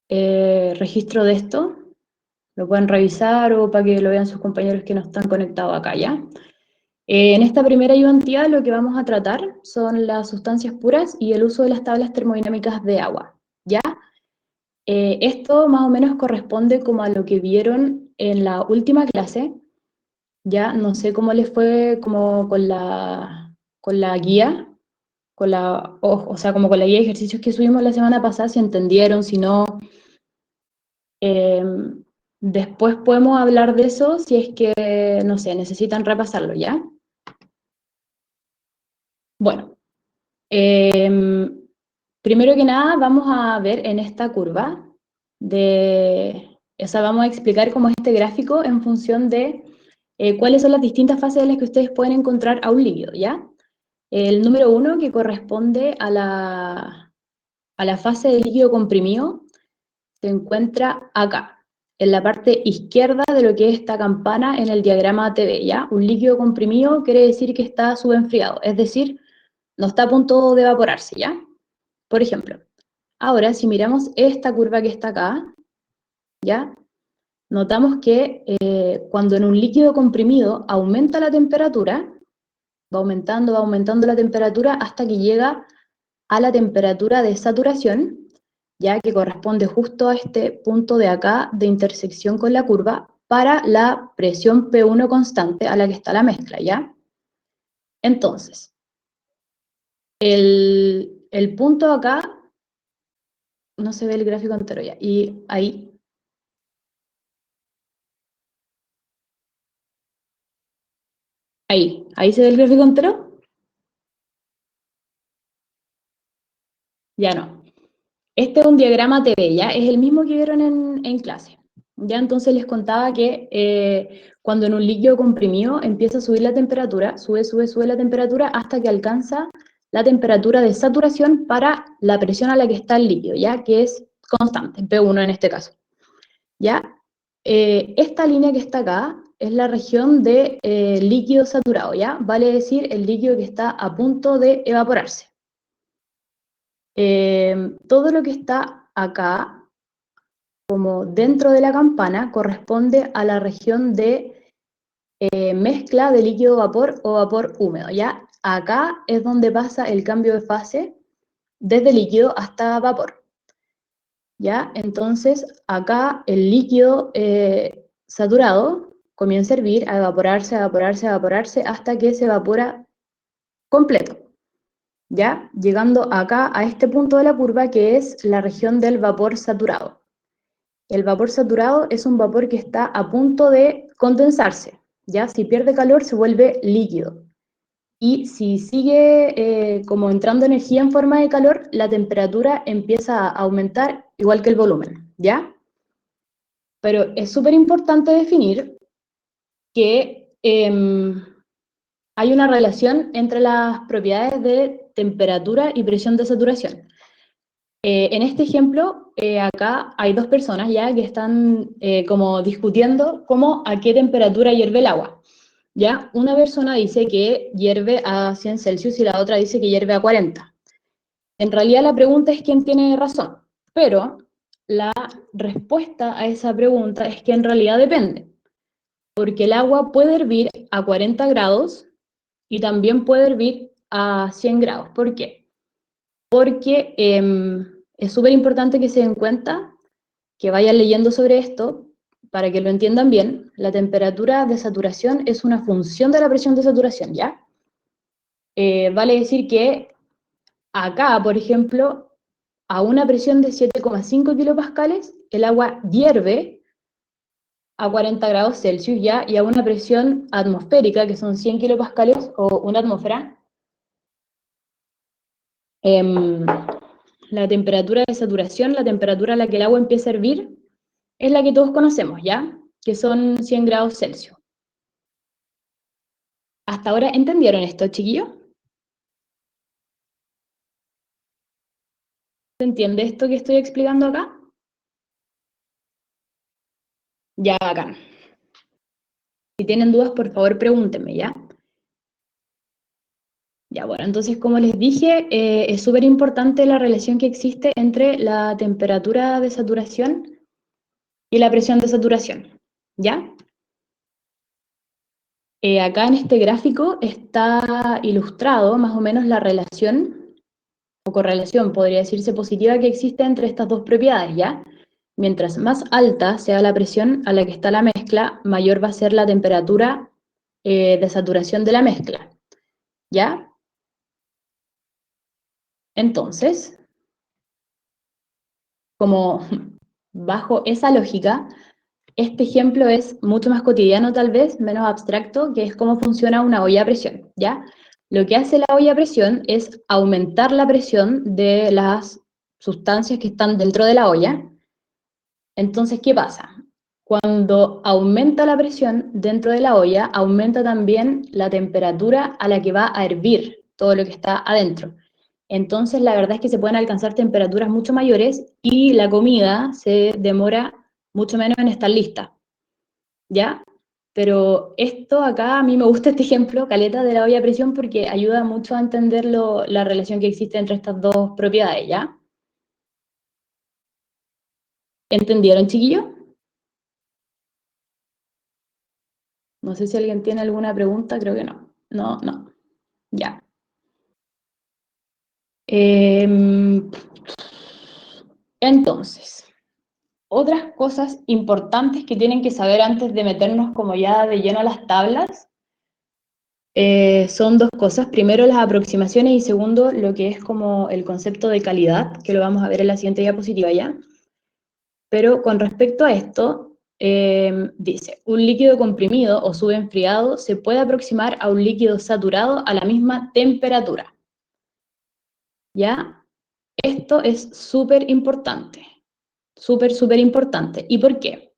registro de esto. Lo pueden revisar o para que lo vean sus compañeros que no están conectados acá, ¿ya? En esta primera ayudantía lo que vamos a tratar son las sustancias puras y el uso de las tablas termodinámicas de agua, ¿ya? Esto más o menos corresponde como a lo que vieron en la última clase, ¿ya? No sé cómo les fue como con la guía, o sea, como con la guía de ejercicios que subimos la semana pasada, si entendieron, si no. Eh, Después podemos hablar de eso si es que, no sé, necesitan repasarlo, ¿ya? Bueno, eh, primero que nada vamos a ver en esta curva o sea, vamos a explicar cómo es este gráfico en función de cuáles son las distintas fases en las que ustedes pueden encontrar a un líquido, ¿ya? El número 1, que corresponde a la fase del líquido comprimido, se encuentra acá, en la parte izquierda de lo que es esta campana en el diagrama TV, ¿ya? Un líquido comprimido quiere decir que está subenfriado, es decir, no está a punto de evaporarse, ¿ya? Por ejemplo, ahora si miramos esta curva que está acá, ¿ya? Notamos que cuando en un líquido comprimido aumenta la temperatura, va aumentando la temperatura hasta que llega a la temperatura de saturación, ya que corresponde justo a este punto de acá de intersección con la curva para la presión P1 constante a la que está la mezcla, ¿ya? Entonces, el punto acá, no se ve el gráfico entero ya, y ahí se ve el gráfico entero, ya no. Este es un diagrama TV, ¿ya? Es el mismo que vieron en clase. Ya entonces les contaba que cuando en un líquido comprimido empieza a subir la temperatura, sube la temperatura hasta que alcanza la temperatura de saturación para la presión a la que está el líquido, ¿ya? Que es constante, P1 en este caso, ¿ya? Esta línea que está acá es la región de líquido saturado, ¿ya? Vale decir el líquido que está a punto de evaporarse. Todo lo que está acá como dentro de la campana corresponde a la región de mezcla de líquido vapor o vapor húmedo, ¿ya? Acá es donde pasa el cambio de fase desde líquido hasta vapor, ¿ya? Entonces, acá el líquido saturado comienza a hervir, a evaporarse, a evaporarse, a evaporarse, hasta que se evapora completo, ¿ya? Llegando acá a este punto de la curva que es la región del vapor saturado. El vapor saturado es un vapor que está a punto de condensarse, ¿ya? Si pierde calor se vuelve líquido. Y si sigue como entrando energía en forma de calor, la temperatura empieza a aumentar igual que el volumen, ¿ya? Pero es súper importante definir que hay una relación entre las propiedades de temperatura y presión de saturación. En este ejemplo, acá hay dos personas ya que están como discutiendo cómo a qué temperatura hierve el agua. ¿Ya? Una persona dice que hierve a 100 Celsius y la otra dice que hierve a 40. En realidad la pregunta es quién tiene razón, pero la respuesta a esa pregunta es que en realidad depende, porque el agua puede hervir a 40 grados y también puede hervir a 100 grados. ¿Por qué? Porque es súper importante que se den cuenta, que vayan leyendo sobre esto, para que lo entiendan bien. La temperatura de saturación es una función de la presión de saturación, ¿ya? Vale decir que acá, por ejemplo, a una presión de 7,5 kilopascales, el agua hierve a 40 grados Celsius, ¿ya? Y a una presión atmosférica, que son 100 kilopascales o una atmósfera, eh, la temperatura de saturación, la temperatura a la que el agua empieza a hervir, es la que todos conocemos, ¿ya? Que son 100 grados Celsius. ¿Hasta ahora entendieron esto, chiquillos? ¿Se entiende esto que estoy explicando acá? Ya, bacán. Si tienen dudas, por favor, pregúntenme, ¿ya? Ya, bueno, entonces como les dije, es súper importante la relación que existe entre la temperatura de saturación y la presión de saturación, ¿ya? Acá en este gráfico está ilustrado más o menos la relación o correlación, podría decirse positiva, que existe entre estas dos propiedades, ¿ya? Mientras más alta sea la presión a la que está la mezcla, mayor va a ser la temperatura de saturación de la mezcla, ¿ya? Entonces, como bajo esa lógica, este ejemplo es mucho más cotidiano tal vez, menos abstracto, que es cómo funciona una olla a presión, ¿ya? Lo que hace la olla a presión es aumentar la presión de las sustancias que están dentro de la olla. Entonces, ¿qué pasa? Cuando aumenta la presión dentro de la olla, aumenta también la temperatura a la que va a hervir todo lo que está adentro. Entonces, la verdad es que se pueden alcanzar temperaturas mucho mayores y la comida se demora mucho menos en estar lista, ¿ya? Pero esto acá, a mí me gusta este ejemplo, caleta de la olla a presión, porque ayuda mucho a entender la relación que existe entre estas dos propiedades, ¿ya? ¿Entendieron, chiquillos? No sé si alguien tiene alguna pregunta, creo que no. No, no. Ya. Entonces, otras cosas importantes que tienen que saber antes de meternos como ya de lleno a las tablas son dos cosas. Primero, las aproximaciones y segundo, lo que es como el concepto de calidad, que lo vamos a ver en la siguiente diapositiva ya. Pero con respecto a esto, dice, un líquido comprimido o subenfriado se puede aproximar a un líquido saturado a la misma temperatura. ¿Ya? Esto es súper importante, súper, súper importante. ¿Y por qué?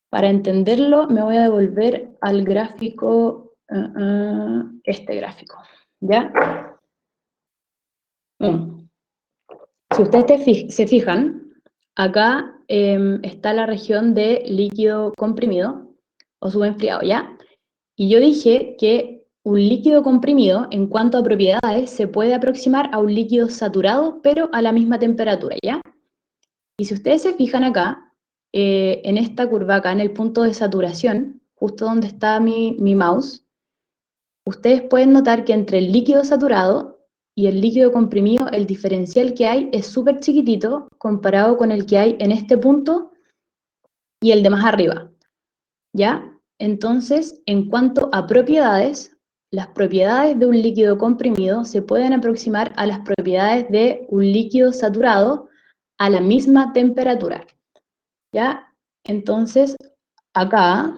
Para entenderlo me voy a devolver al gráfico, este gráfico, ¿ya? Mm. Si ustedes se fijan, acá está la región de líquido comprimido o subenfriado, ¿ya? Y yo dije que un líquido comprimido, en cuanto a propiedades, se puede aproximar a un líquido saturado, pero a la misma temperatura, ¿ya? Y si ustedes se fijan acá, en esta curva acá, en el punto de saturación, justo donde está mi mouse, ustedes pueden notar que entre el líquido saturado y el líquido comprimido, el diferencial que hay es súper chiquitito comparado con el que hay en este punto y el de más arriba, ¿ya? Entonces, en cuanto a propiedades, las propiedades de un líquido comprimido se pueden aproximar a las propiedades de un líquido saturado a la misma temperatura. ¿Ya? Entonces, acá,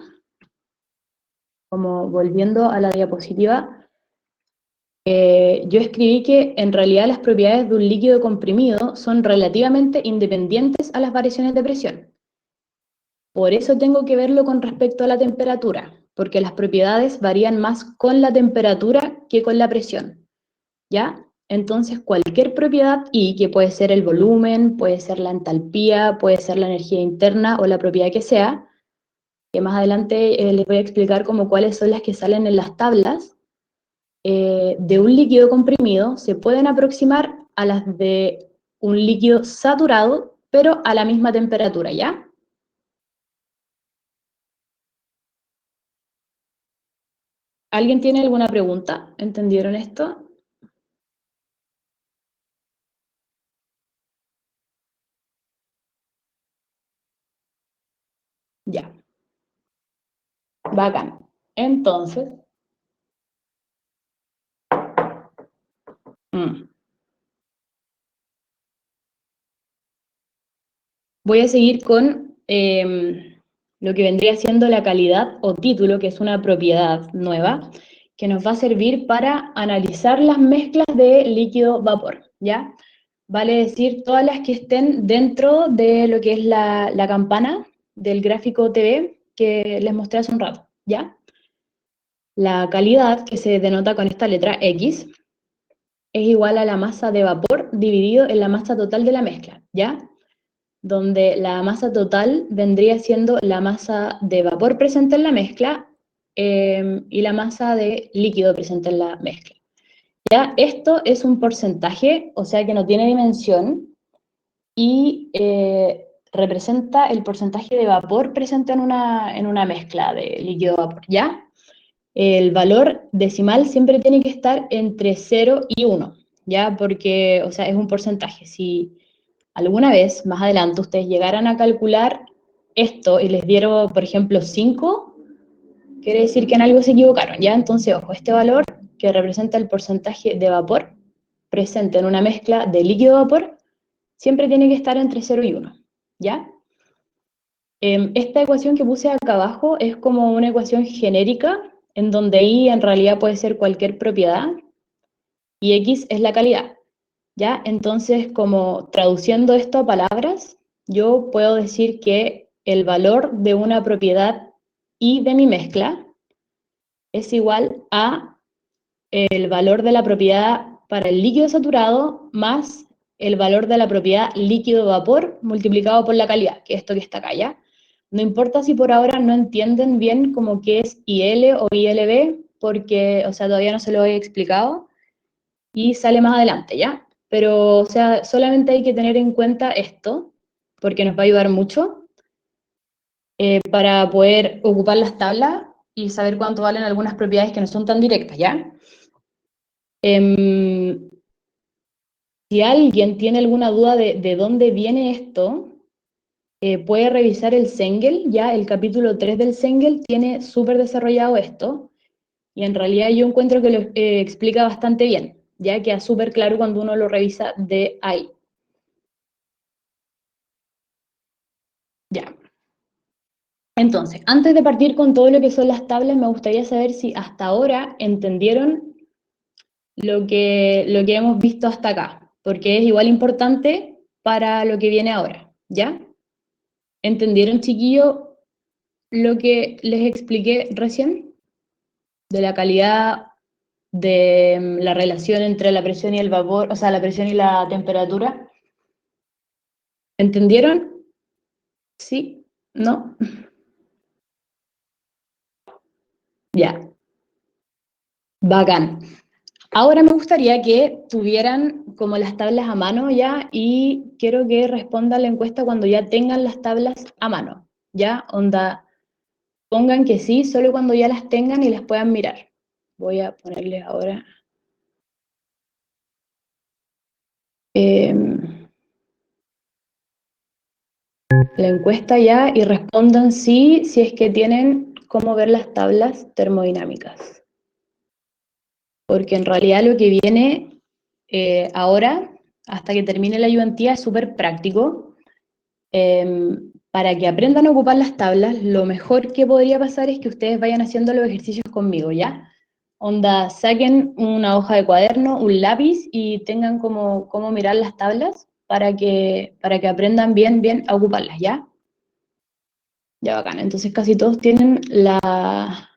como volviendo a la diapositiva, yo escribí que en realidad las propiedades de un líquido comprimido son relativamente independientes a las variaciones de presión. Por eso tengo que verlo con respecto a la temperatura, porque las propiedades varían más con la temperatura que con la presión. ¿Ya? Entonces, cualquier propiedad I, que puede ser el volumen, puede ser la entalpía, puede ser la energía interna o la propiedad que sea, que más adelante les voy a explicar como cuáles son las que salen en las tablas, de un líquido comprimido se pueden aproximar a las de un líquido saturado, pero a la misma temperatura, ¿ya? ¿Alguien tiene alguna pregunta? ¿Entendieron esto? Ya, bacán. Entonces, mm, voy a seguir con lo que vendría siendo la calidad o título, que es una propiedad nueva, que nos va a servir para analizar las mezclas de líquido-vapor, ¿ya? Vale decir todas las que estén dentro de lo que es la campana del gráfico TV que les mostré hace un rato, ¿ya? La calidad, que se denota con esta letra X, es igual a la masa de vapor dividido en la masa total de la mezcla, ¿ya? Donde la masa total vendría siendo la masa de vapor presente en la mezcla y la masa de líquido presente en la mezcla. Ya, esto es un porcentaje, o sea que no tiene dimensión, y representa el porcentaje de vapor presente en una mezcla de líquido-vapor, ¿ya? El valor decimal siempre tiene que estar entre 0 y 1, ¿ya? Porque, o sea, es un porcentaje. Si alguna vez más adelante ustedes llegaran a calcular esto y les dieron, por ejemplo, 5, quiere decir que en algo se equivocaron, ¿ya? Entonces, ojo, este valor que representa el porcentaje de vapor presente en una mezcla de líquido-vapor siempre tiene que estar entre 0 y 1, ¿ya? Esta ecuación que puse acá abajo es como una ecuación genérica, en donde I en realidad puede ser cualquier propiedad y X es la calidad, ¿ya? Entonces, como traduciendo esto a palabras, yo puedo decir que el valor de una propiedad I de mi mezcla es igual a el valor de la propiedad para el líquido saturado más el valor de la propiedad líquido-vapor multiplicado por la calidad, que es esto que está acá, ¿ya? No importa si por ahora no entienden bien como qué es IL o ILB, porque, o sea, todavía no se lo he explicado y sale más adelante, ¿ya? Pero, o sea, solamente hay que tener en cuenta esto, porque nos va a ayudar mucho para poder ocupar las tablas y saber cuánto valen algunas propiedades que no son tan directas, ¿ya? Em, Si alguien tiene alguna duda de dónde viene esto, puede revisar el Sengel, ya el capítulo 3 del Sengel tiene súper desarrollado esto, y en realidad yo encuentro que lo explica bastante bien, ya queda súper claro cuando uno lo revisa de ahí. Ya. Entonces, antes de partir con todo lo que son las tablas, me gustaría saber si hasta ahora entendieron lo que hemos visto hasta acá, porque es igual importante para lo que viene ahora, ¿ya? ¿Entendieron, chiquillo, lo que les expliqué recién? De la calidad, de la relación entre la presión y el vapor, o sea, la presión y la temperatura. ¿Entendieron? ¿Sí? ¿No? Ya, bacán. Ahora me gustaría que tuvieran como las tablas a mano ya y quiero que respondan la encuesta cuando ya tengan las tablas a mano. ¿Ya? Onda, pongan que sí, solo cuando ya las tengan y las puedan mirar. Voy a ponerles ahora. La encuesta ya y respondan sí si es que tienen cómo ver las tablas termodinámicas. Porque en realidad lo que viene ahora, hasta que termine la ayudantía, es súper práctico. Para que aprendan a ocupar las tablas, lo mejor que podría pasar es que ustedes vayan haciendo los ejercicios conmigo, ¿ya? Onda, saquen una hoja de cuaderno, un lápiz y tengan como mirar las tablas para que aprendan bien a ocuparlas, ¿ya? Ya bacán. Entonces casi todos tienen las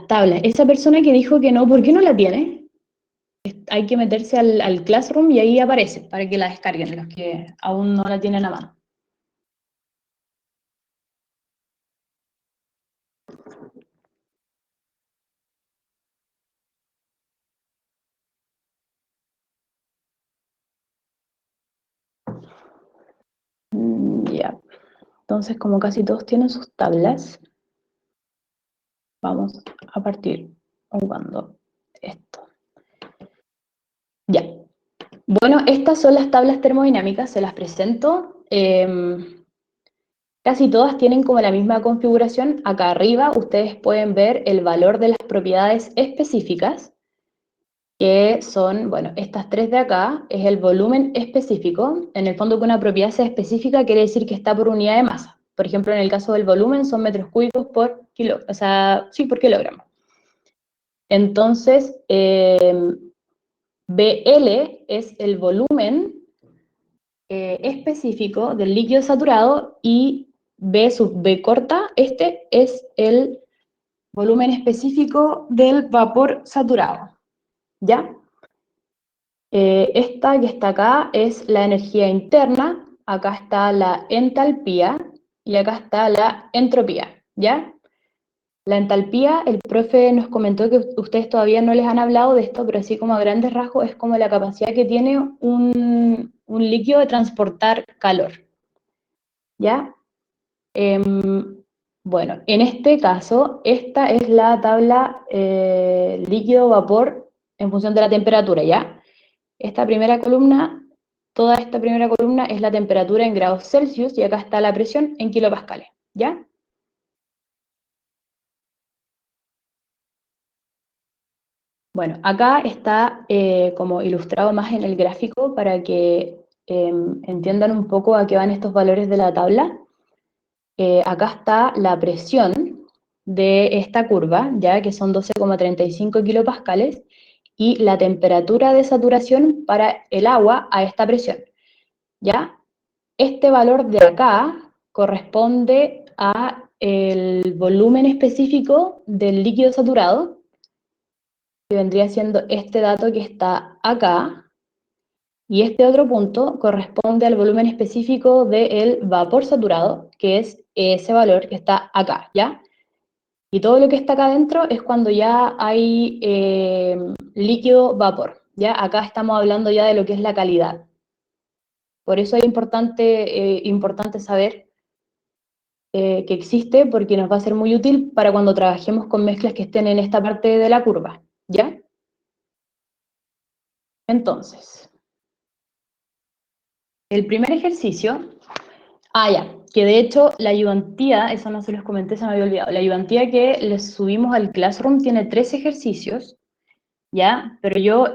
tablas. Esa persona que dijo que no, ¿por qué no la tiene? Hay que meterse al Classroom y ahí aparece para que la descarguen los que aún no la tienen a mano. Ya. Entonces, como casi todos tienen sus tablas, vamos a partir jugando esto. Ya. Bueno, estas son las tablas termodinámicas, se las presento. Casi todas tienen como la misma configuración. Acá arriba ustedes pueden ver el valor de las propiedades específicas, que son, bueno, estas tres de acá, es el volumen específico. En el fondo, que una propiedad sea específica quiere decir que está por unidad de masa. Por ejemplo, en el caso del volumen son metros cúbicos por kilo, o sea, sí, por kilogramo. Entonces, BL es el volumen específico del líquido saturado y B sub B corta, este es el volumen específico del vapor saturado, ¿ya? Esta que está acá es la energía interna, acá está la entalpía y acá está la entropía, ¿ya? La entalpía, el profe nos comentó que ustedes todavía no les han hablado de esto, pero así como a grandes rasgos es como la capacidad que tiene un líquido de transportar calor, ¿ya? Bueno, en este caso, esta es la tabla líquido-vapor en función de la temperatura, ¿ya? Esta primera columna, toda esta primera columna es la temperatura en grados Celsius y acá está la presión en kilopascales, ¿ya? Bueno, acá está como ilustrado más en el gráfico para que entiendan un poco a qué van estos valores de la tabla. Acá está la presión de esta curva, ya que son 12,35 kilopascales, y la temperatura de saturación para el agua a esta presión, ¿ya? Este valor de acá corresponde a el volumen específico del líquido saturado, que vendría siendo este dato que está acá, y este otro punto corresponde al volumen específico del vapor saturado, que es ese valor que está acá, ¿ya? Y todo lo que está acá adentro es cuando ya hay líquido vapor, ¿ya? Acá estamos hablando ya de lo que es la calidad. Por eso es importante saber que existe, porque nos va a ser muy útil para cuando trabajemos con mezclas que estén en esta parte de la curva, ¿ya? Entonces, el primer ejercicio, ya, que de hecho la ayudantía, eso no se los comenté, se me había olvidado, la ayudantía que les subimos al Classroom tiene 3 ejercicios, ¿ya? Pero yo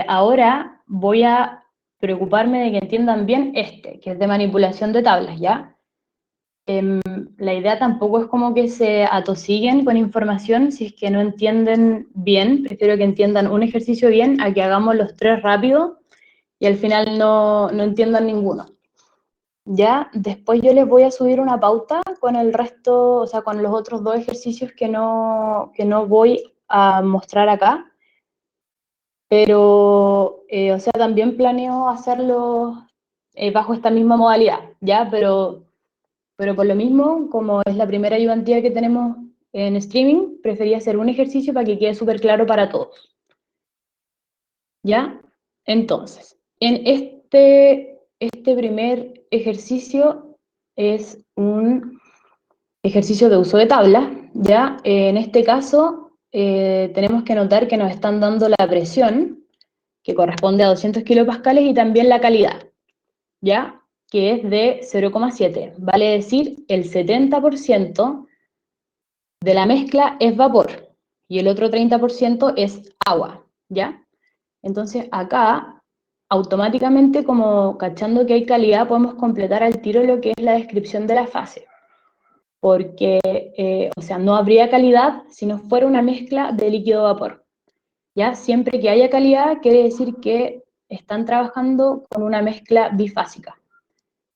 ahora voy a preocuparme de que entiendan bien este, que es de manipulación de tablas, ¿ya? La idea tampoco es como que se atosiguen con información si es que no entienden bien, prefiero que entiendan un ejercicio bien a que hagamos los 3 rápido y al final no entiendan ninguno. Ya, después yo les voy a subir una pauta con el resto, o sea, con los otros 2 ejercicios que no voy a mostrar acá, pero, o sea, también planeo hacerlo bajo esta misma modalidad, ¿ya? Pero por lo mismo, como es la primera ayudantía que tenemos en streaming, preferí hacer un ejercicio para que quede súper claro para todos, ¿ya? Entonces, en este primer ejercicio es un ejercicio de uso de tabla, ¿ya? En este caso, tenemos que notar que nos están dando la presión, que corresponde a 200 kilopascales, y también la calidad, ¿ya? Que es de 0,7. Vale decir, el 70% de la mezcla es vapor y el otro 30% es agua, ¿ya? Entonces acá, automáticamente, como cachando que hay calidad, podemos completar al tiro lo que es la descripción de la fase, porque, o sea, no habría calidad si no fuera una mezcla de líquido-vapor, ¿ya? Siempre que haya calidad, quiere decir que están trabajando con una mezcla bifásica,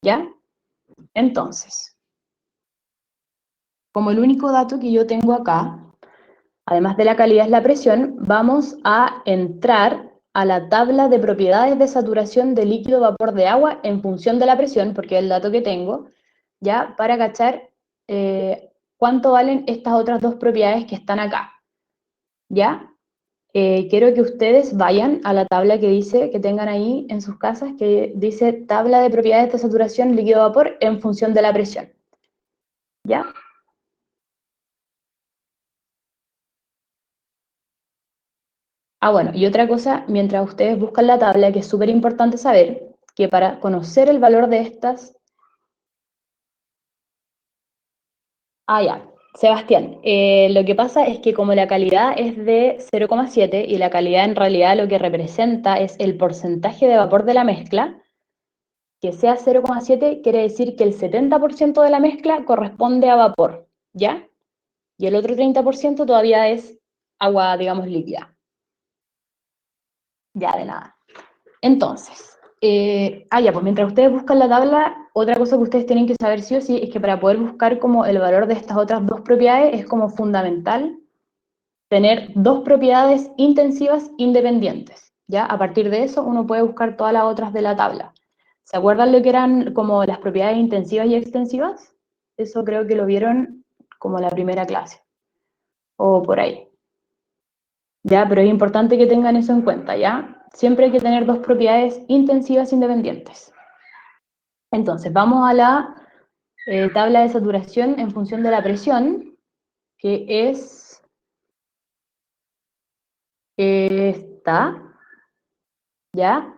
¿ya? Entonces, como el único dato que yo tengo acá, además de la calidad es la presión, vamos a entrar a la tabla de propiedades de saturación de líquido vapor de agua en función de la presión, porque es el dato que tengo, ya, para cachar cuánto valen estas otras 2 propiedades que están acá, ¿ya? Quiero que ustedes vayan a la tabla que dice, que tengan ahí en sus casas, que dice tabla de propiedades de saturación líquido vapor en función de la presión, ¿ya? Bueno, y otra cosa, mientras ustedes buscan la tabla, que es súper importante saber, que para conocer el valor de estas... Ya, Sebastián, lo que pasa es que como la calidad es de 0,7 y la calidad en realidad lo que representa es el porcentaje de vapor de la mezcla, que sea 0,7 quiere decir que el 70% de la mezcla corresponde a vapor, ¿ya? Y el otro 30% todavía es agua, digamos, líquida. Ya, de nada. Entonces, ya, pues mientras ustedes buscan la tabla, otra cosa que ustedes tienen que saber sí o sí es que para poder buscar como el valor de estas otras 2 propiedades es como fundamental tener 2 propiedades intensivas independientes, ¿ya? A partir de eso uno puede buscar todas las otras de la tabla. ¿Se acuerdan lo que eran como las propiedades intensivas y extensivas? Eso creo que lo vieron como la primera clase. o por ahí. ¿Ya? Pero es importante que tengan eso en cuenta, ¿ya? Siempre hay que tener dos propiedades intensivas independientes. Entonces, vamos a la tabla de saturación en función de la presión, que es esta, ¿ya?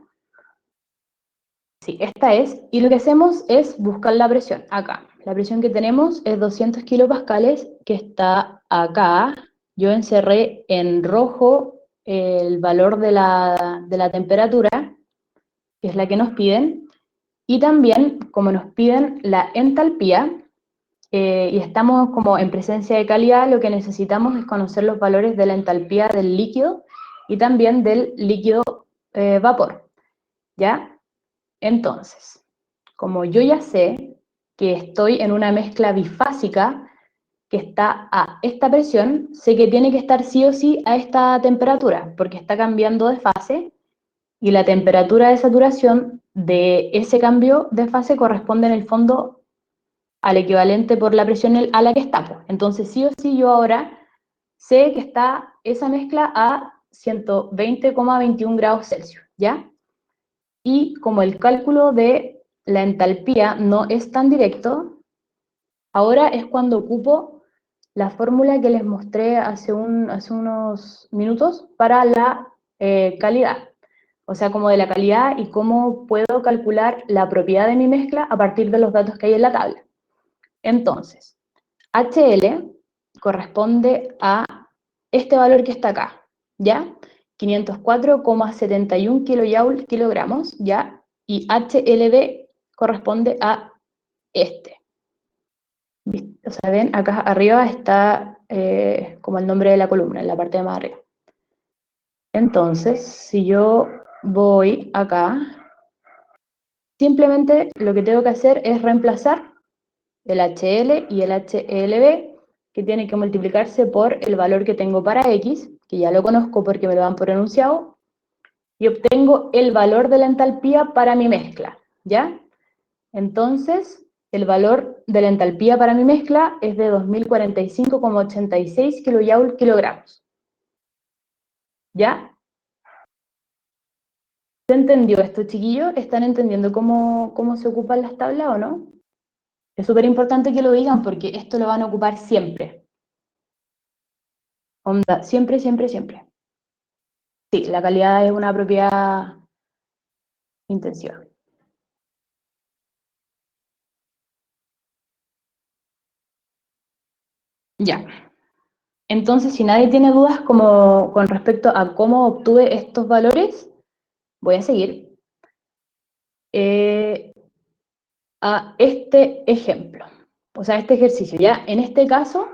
Sí, esta es. Y lo que hacemos es buscar la presión, acá. La presión que tenemos es 200 kilopascales, que está acá. Yo encerré en rojo el valor de la temperatura, que es la que nos piden, y también, como nos piden la entalpía, y estamos como en presencia de calidad, lo que necesitamos es conocer los valores de la entalpía del líquido y también del líquido vapor, ¿ya? Entonces, como yo ya sé que estoy en una mezcla bifásica que está a esta presión, sé que tiene que estar sí o sí a esta temperatura, porque está cambiando de fase y la temperatura de saturación de ese cambio de fase corresponde en el fondo al equivalente por la presión a la que estamos. Entonces, sí o sí, yo ahora sé que está esa mezcla a 120,21 grados Celsius, ¿ya? Y como el cálculo de la entalpía no es tan directo, ahora es cuando ocupo la fórmula que les mostré hace unos minutos para la calidad. O sea, como de la calidad y cómo puedo calcular la propiedad de mi mezcla a partir de los datos que hay en la tabla. Entonces, HL corresponde a este valor que está acá, ¿ya? 504,71 kilojoule kilogramos, ¿ya? Y HLB corresponde a este. O sea, ven, acá arriba está como el nombre de la columna, en la parte de más arriba. Entonces, si yo voy acá, simplemente lo que tengo que hacer es reemplazar el HL y el HLB, que tiene que multiplicarse por el valor que tengo para X, que ya lo conozco porque me lo han por enunciado, y obtengo el valor de la entalpía para mi mezcla, ¿ya? Entonces, el valor de la entalpía para mi mezcla es de 2045,86 kilojoule kilogramos, ¿ya? ¿Se entendió esto, chiquillos? ¿Están entendiendo cómo se ocupan las tablas o no? Es súper importante que lo digan porque esto lo van a ocupar siempre. Onda, siempre, siempre, siempre. Sí, la calidad es una propiedad intensiva. Ya. Entonces, si nadie tiene dudas como con respecto a cómo obtuve estos valores, voy a seguir a este ejemplo, o sea, este ejercicio. Ya, en este caso,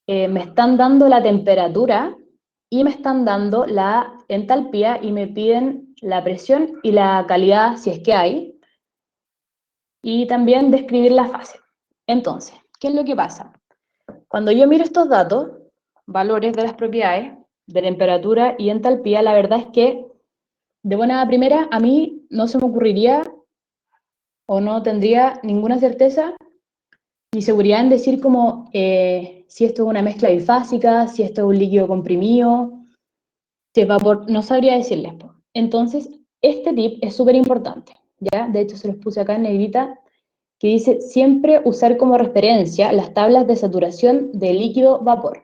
me están dando la temperatura y me están dando la entalpía y me piden la presión y la calidad, si es que hay, y también describir la fase. Entonces, ¿qué es lo que pasa? Cuando yo miro estos datos, valores de las propiedades, de temperatura y entalpía, la verdad es que de buena primera a mí no se me ocurriría o no tendría ninguna certeza ni seguridad en decir como si esto es una mezcla bifásica, si esto es un líquido comprimido, si es vapor, no sabría decirles. Entonces, este tip es súper importante, ¿ya? De hecho, se los puse acá en negrita, que dice siempre usar como referencia las tablas de saturación de líquido-vapor.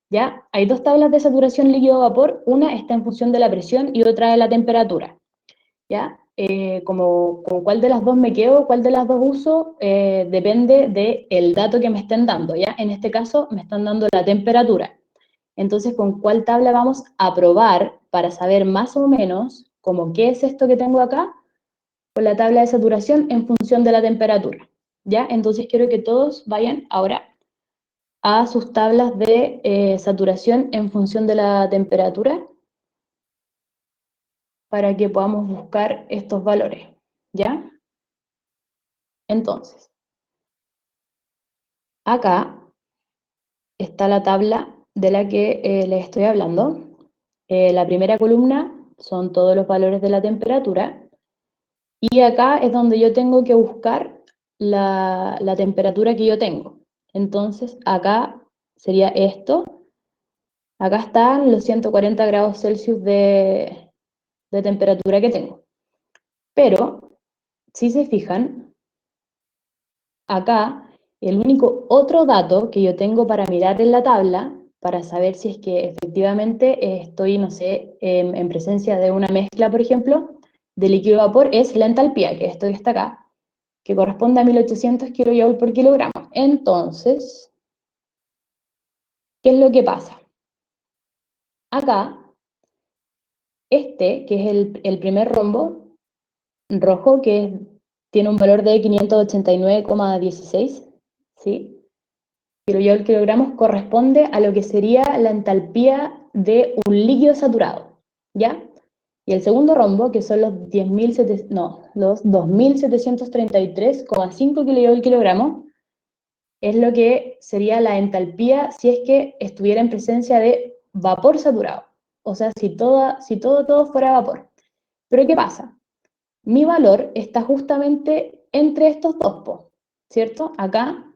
¿Ya? Hay dos tablas de saturación líquido-vapor, una está en función de la presión y otra de la temperatura. ¿Ya? Como cuál de las dos me quedo, cuál de las dos uso, depende del dato que me estén dando. ¿Ya? En este caso me están dando la temperatura. Entonces, ¿con cuál tabla vamos a probar para saber más o menos como qué es esto que tengo acá? Con la tabla de saturación en función de la temperatura. ¿Ya? Entonces quiero que todos vayan ahora a sus tablas de saturación en función de la temperatura para que podamos buscar estos valores, ¿ya? Entonces, acá está la tabla de la que les estoy hablando. La primera columna son todos los valores de la temperatura y acá es donde yo tengo que buscar la temperatura que yo tengo. Entonces, acá sería esto, acá están los 140 grados Celsius de temperatura que tengo. Pero, si se fijan, acá el único otro dato que yo tengo para mirar en la tabla, para saber si es que efectivamente estoy, no sé, en presencia de una mezcla, por ejemplo, de líquido-vapor, es la entalpía, que esto que está acá, que corresponde a 1800 kJ por kilogramo. Entonces, ¿qué es lo que pasa? Acá, que es el primer rombo rojo, tiene un valor de 589,16, ¿sí? Kilojoule kilogramos corresponde a lo que sería la entalpía de un líquido saturado, ¿ya? Y el segundo rombo, que son los 2733,5 kJ kilogramos, es lo que sería la entalpía si es que estuviera en presencia de vapor saturado. O sea, si todo fuera vapor. Pero ¿qué pasa? Mi valor está justamente entre estos dos, ¿cierto? Acá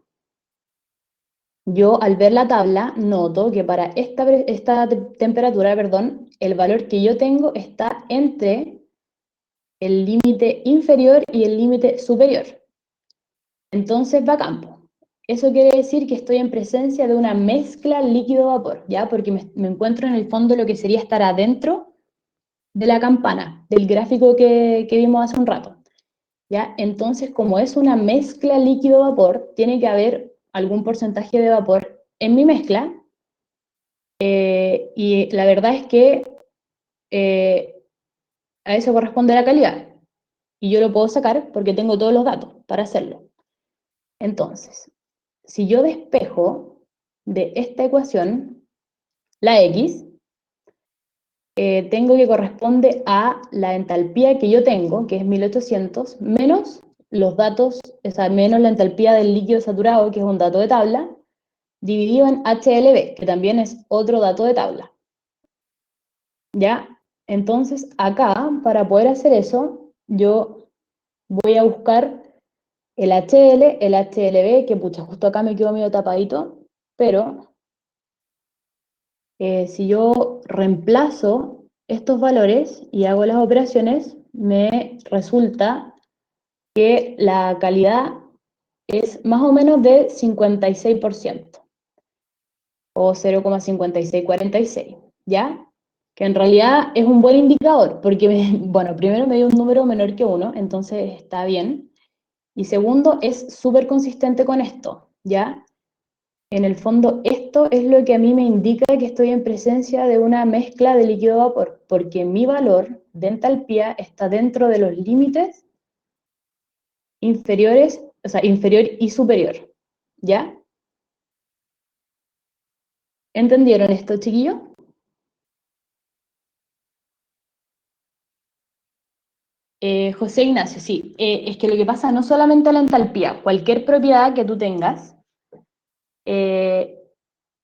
yo al ver la tabla noto que para esta temperatura, perdón, el valor que yo tengo está entre el límite inferior y el límite superior. Entonces va a campo. Eso quiere decir que estoy en presencia de una mezcla líquido-vapor, ¿ya? Porque me encuentro en el fondo lo que sería estar adentro de la campana, del gráfico que vimos hace un rato, ¿ya? Entonces, como es una mezcla líquido-vapor, tiene que haber algún porcentaje de vapor en mi mezcla, y la verdad es que eh, a eso corresponde la calidad. Y yo lo puedo sacar porque tengo todos los datos para hacerlo. Entonces, si yo despejo de esta ecuación la X, tengo que corresponde a la entalpía que yo tengo, que es 1800, menos los datos, o sea, menos la entalpía del líquido saturado, que es un dato de tabla, dividido en HLB, que también es otro dato de tabla. ¿Ya? Entonces, acá, para poder hacer eso, yo voy a buscar el HL, el HLB, que pucha, justo acá me quedó medio tapadito, pero si yo reemplazo estos valores y hago las operaciones, me resulta que la calidad es más o menos de 56% o 0,5646, ¿ya? Que en realidad es un buen indicador, porque, bueno, primero me dio un número menor que 1, entonces está bien, y segundo, es súper consistente con esto, ¿ya? En el fondo, esto es lo que a mí me indica que estoy en presencia de una mezcla de líquido-vapor, porque mi valor de entalpía está dentro de los límites inferiores, o sea, inferior y superior, ¿ya? ¿Entendieron esto, chiquillos? José Ignacio, sí. Es que lo que pasa no solamente la entalpía, cualquier propiedad que tú tengas eh,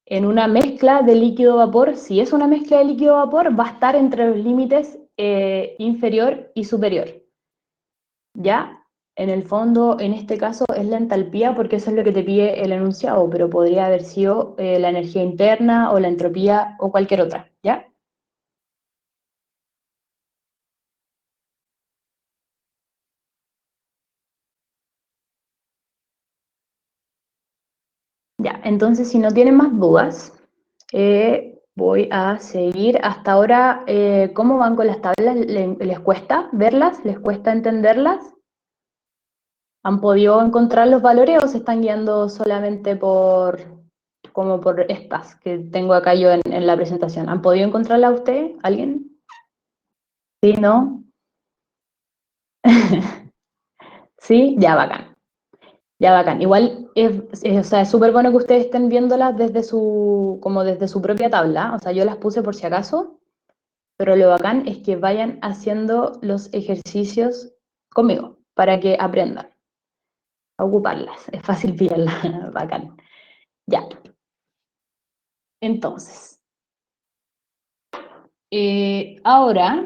en una mezcla de líquido-vapor, si es una mezcla de líquido-vapor, va a estar entre los límites inferior y superior. ¿Ya? En el fondo, en este caso, es la entalpía porque eso es lo que te pide el enunciado, pero podría haber sido la energía interna o la entropía o cualquier otra, ¿ya? Ya, entonces si no tienen más dudas, voy a seguir. Hasta ahora, ¿cómo van con las tablas? ¿Les cuesta verlas? ¿Les cuesta entenderlas? ¿Han podido encontrar los valores o se están guiando solamente como por estas que tengo acá yo en la presentación? ¿Han podido encontrarla usted? ¿Alguien? Sí, ¿no? Sí, ya bacán. Ya bacán. Igual o sea, es súper bueno que ustedes estén viéndolas como desde su propia tabla. O sea, yo las puse por si acaso, pero lo bacán es que vayan haciendo los ejercicios conmigo para que aprendan a ocuparlas. Es fácil pillarlas. Bacán. Ya. Entonces, ahora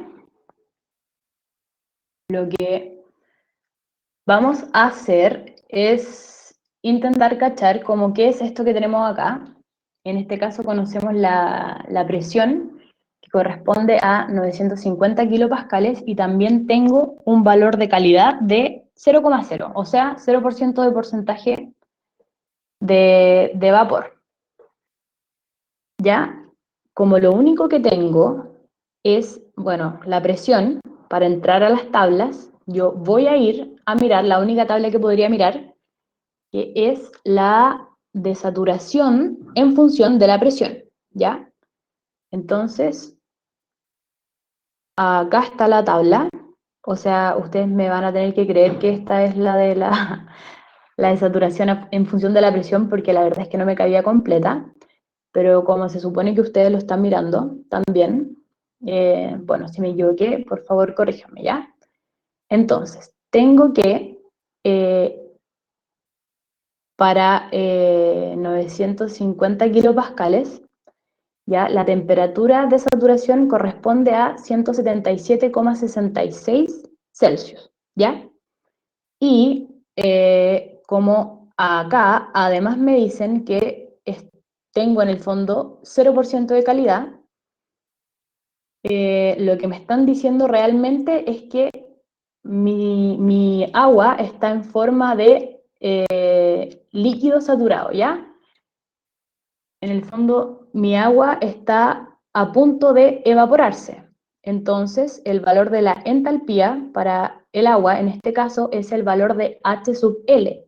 lo que vamos a hacer es intentar cachar como qué es esto que tenemos acá. En este caso conocemos la presión, que corresponde a 950 kilopascales, y también tengo un valor de calidad de 0,0, o sea, 0% de porcentaje de vapor. ¿Ya? Como lo único que tengo es, bueno, la presión, para entrar a las tablas, yo voy a ir a mirar la única tabla que podría mirar, que es la de saturación en función de la presión, ¿ya? Entonces, acá está la tabla, o sea, ustedes me van a tener que creer que esta es la de la de saturación en función de la presión, porque la verdad es que no me cabía completa, pero como se supone que ustedes lo están mirando también, bueno, si me equivoqué, por favor corríjanme, ¿ya? Entonces, tengo que, para 950 kilopascales, ¿ya? La temperatura de saturación corresponde a 177,66 Celsius, ¿ya? Y como acá, además me dicen que tengo en el fondo 0% de calidad, lo que me están diciendo realmente es que mi agua está en forma de líquido saturado, ¿ya? En el fondo, mi agua está a punto de evaporarse. Entonces, el valor de la entalpía para el agua, en este caso, es el valor de H sub L,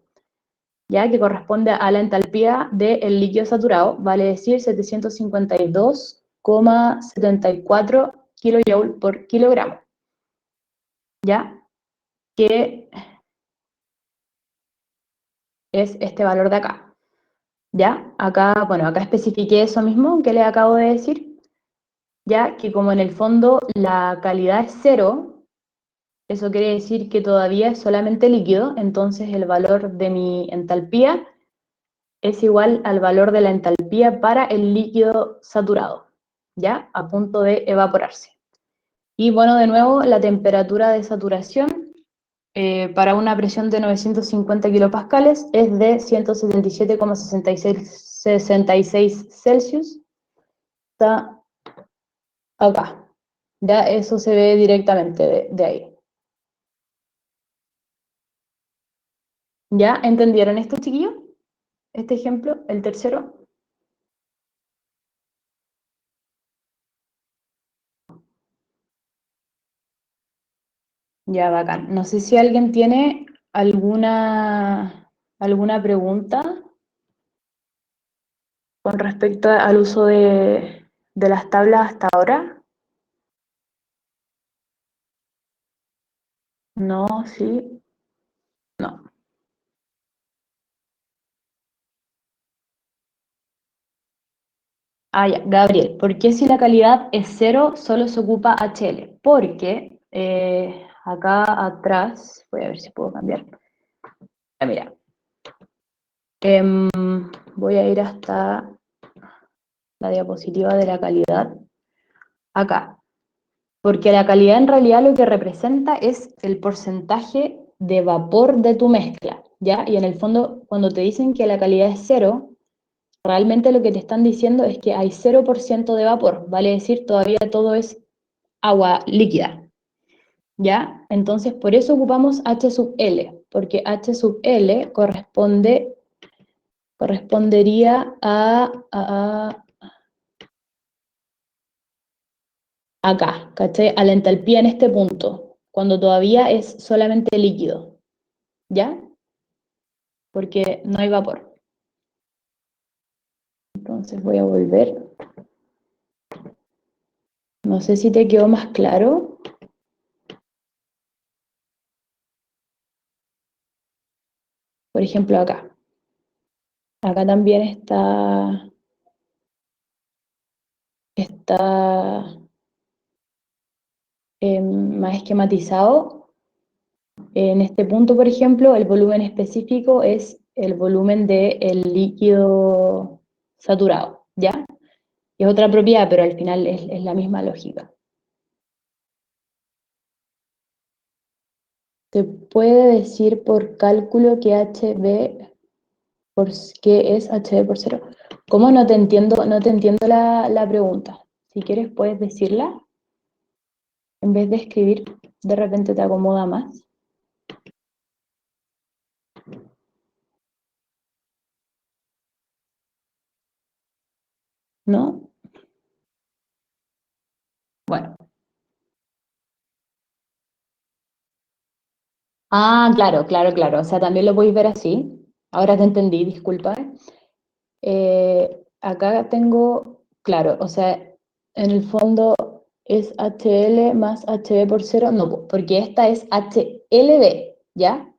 ¿ya? Que corresponde a la entalpía del líquido saturado, vale decir 752,74 kilojoule por kilogramo, ¿ya? Que es este valor de acá, ¿ya? Acá, bueno, acá especifiqué eso mismo que les acabo de decir, ya que como en el fondo la calidad es cero, eso quiere decir que todavía es solamente líquido, entonces el valor de mi entalpía es igual al valor de la entalpía para el líquido saturado, ¿ya? A punto de evaporarse. Y bueno, de nuevo, la temperatura de saturación para una presión de 950 kilopascales es de 177,66 Celsius. Está acá. Ya eso se ve directamente de ahí. ¿Ya entendieron esto, chiquillos? Este ejemplo, el tercero. Ya, bacán. No sé si alguien tiene alguna pregunta con respecto al uso de las tablas hasta ahora. No, sí, no. Ah, ya, Gabriel, ¿por qué si la calidad es cero solo se ocupa HL? Porque acá atrás, voy a ver si puedo cambiar. Ah, mira, em, voy a ir hasta la diapositiva de la calidad. Acá, porque la calidad en realidad lo que representa es el porcentaje de vapor de tu mezcla, ¿ya? Y en el fondo, cuando te dicen que la calidad es cero, realmente lo que te están diciendo es que hay 0% de vapor, vale decir, todavía todo es agua líquida, ¿ya? Entonces, por eso ocupamos H sub L, porque H sub L correspondería acá, ¿cachai? A la entalpía en este punto, cuando todavía es solamente líquido, ¿ya? Porque no hay vapor. Entonces voy a volver. No sé si te quedó más claro. Por ejemplo, acá. Acá también está más esquematizado. En este punto, por ejemplo, el volumen específico es el volumen del líquido saturado, ¿ya? Es otra propiedad, pero al final es la misma lógica. Se puede decir por cálculo que HB por, que es HB por cero. ¿Cómo no te entiendo, no te entiendo la pregunta? Si quieres puedes decirla en vez de escribir, de repente te acomoda más, ¿no? Bueno. Ah, claro, claro, claro. O sea, también lo podéis ver así. Ahora te entendí, disculpa. Acá tengo, claro, o sea, en el fondo es HL más HB por cero, no, porque esta es HLB, ¿ya?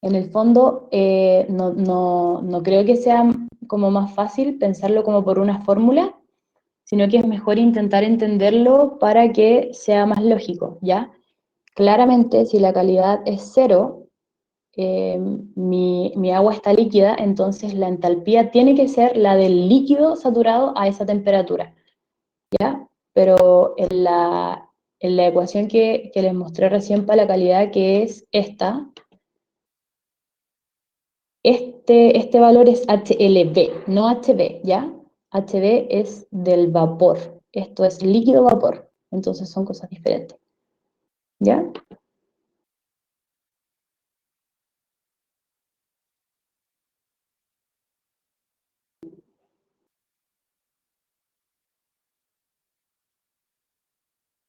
En el fondo, no creo que sea como más fácil pensarlo como por una fórmula, sino que es mejor intentar entenderlo para que sea más lógico, ¿ya? Claramente, si la calidad es cero, mi agua está líquida, entonces la entalpía tiene que ser la del líquido saturado a esa temperatura, ¿ya? Pero en la ecuación que les mostré recién para la calidad, que es esta, este valor es HLB, no HB, ¿ya? HB es del vapor, esto es líquido-vapor, entonces son cosas diferentes, ¿ya?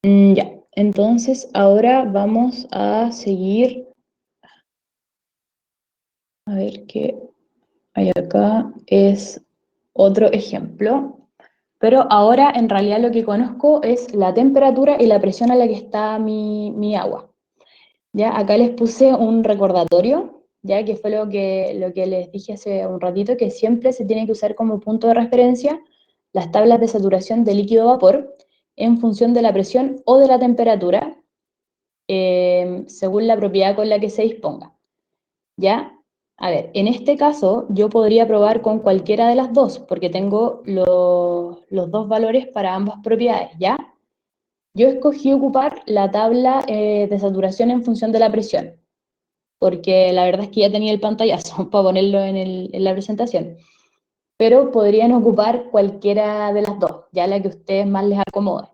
Ya, entonces ahora vamos a seguir, a ver qué hay acá, es otro ejemplo, pero ahora en realidad lo que conozco es la temperatura y la presión a la que está mi agua. Ya, acá les puse un recordatorio, ya que fue lo que les dije hace un ratito, que siempre se tiene que usar como punto de referencia las tablas de saturación de líquido-vapor en función de la presión o de la temperatura, según la propiedad con la que se disponga. ¿Ya? A ver, en este caso yo podría probar con cualquiera de las dos, porque tengo los dos valores para ambas propiedades, ¿ya? Yo escogí ocupar la tabla de saturación en función de la presión, porque la verdad es que ya tenía el pantallazo para ponerlo en la presentación, pero podrían ocupar cualquiera de las dos, ya la que a ustedes más les acomode.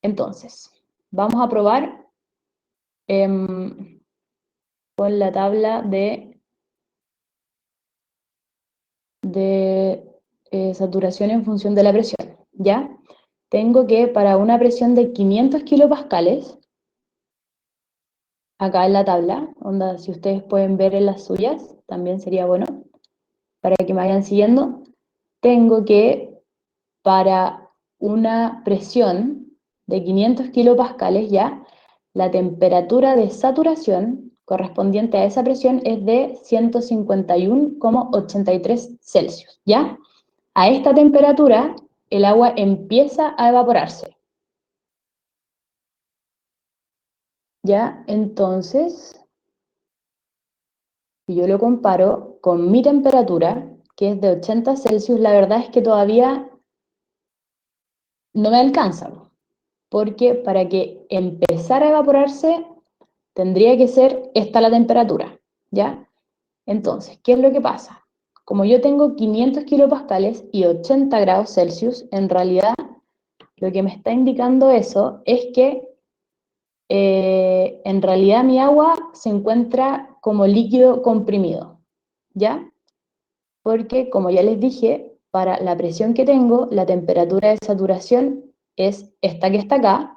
Entonces, vamos a probar con la tabla de saturación en función de la presión, ¿ya? Tengo que para una presión de 500 kilopascales, acá en la tabla, onda, si ustedes pueden ver en las suyas, también sería bueno, para que me vayan siguiendo, tengo que para una presión de 500 kilopascales, ¿ya? La temperatura de saturación correspondiente a esa presión es de 151,83 Celsius, ¿ya? A esta temperatura, el agua empieza a evaporarse, ¿ya? Entonces, si yo lo comparo con mi temperatura, que es de 80 Celsius, la verdad es que todavía no me alcanza, porque para que empezara a evaporarse, tendría que ser esta la temperatura, ¿ya? Entonces, ¿qué es lo que pasa? Como yo tengo 500 kilopascales y 80 grados Celsius, en realidad lo que me está indicando eso es que en realidad mi agua se encuentra como líquido comprimido, ¿ya? Porque, como ya les dije, para la presión que tengo, la temperatura de saturación es esta que está acá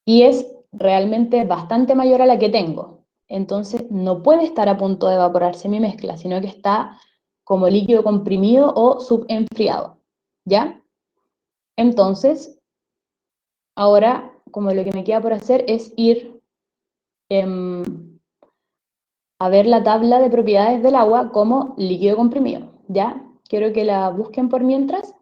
y es realmente bastante mayor a la que tengo. Entonces, no puede estar a punto de evaporarse mi mezcla, sino que está como líquido comprimido o subenfriado, ¿ya? Entonces, ahora, como lo que me queda por hacer es ir eh, a ver la tabla de propiedades del agua como líquido comprimido, ¿ya? Quiero que la busquen por mientras.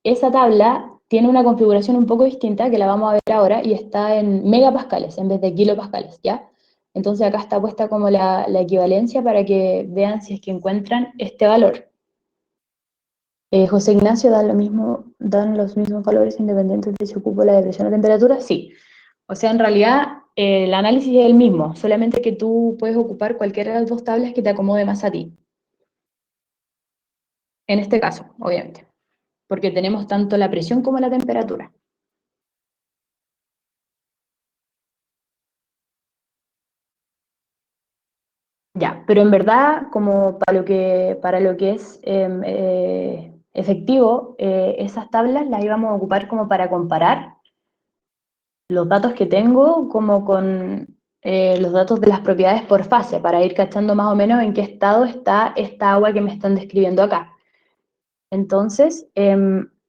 Esa tabla tiene una configuración un poco distinta que la vamos a ver ahora y está en megapascales en vez de kilopascales, ¿ya? Entonces acá está puesta como la equivalencia para que vean si es que encuentran este valor. José Ignacio, ¿dan, lo mismo, dan los mismos valores independientes de si ocupo la depresión o temperatura? Sí. O sea, en realidad el análisis es el mismo, solamente que tú puedes ocupar cualquiera de las dos tablas que te acomode más a ti. en este caso, obviamente, porque tenemos tanto la presión como la temperatura. Ya, pero en verdad, como para lo que es efectivo, esas tablas las íbamos a ocupar como para comparar los datos que tengo como con los datos de las propiedades por fase, para ir cachando más o menos en qué estado está esta agua que me están describiendo acá. Entonces,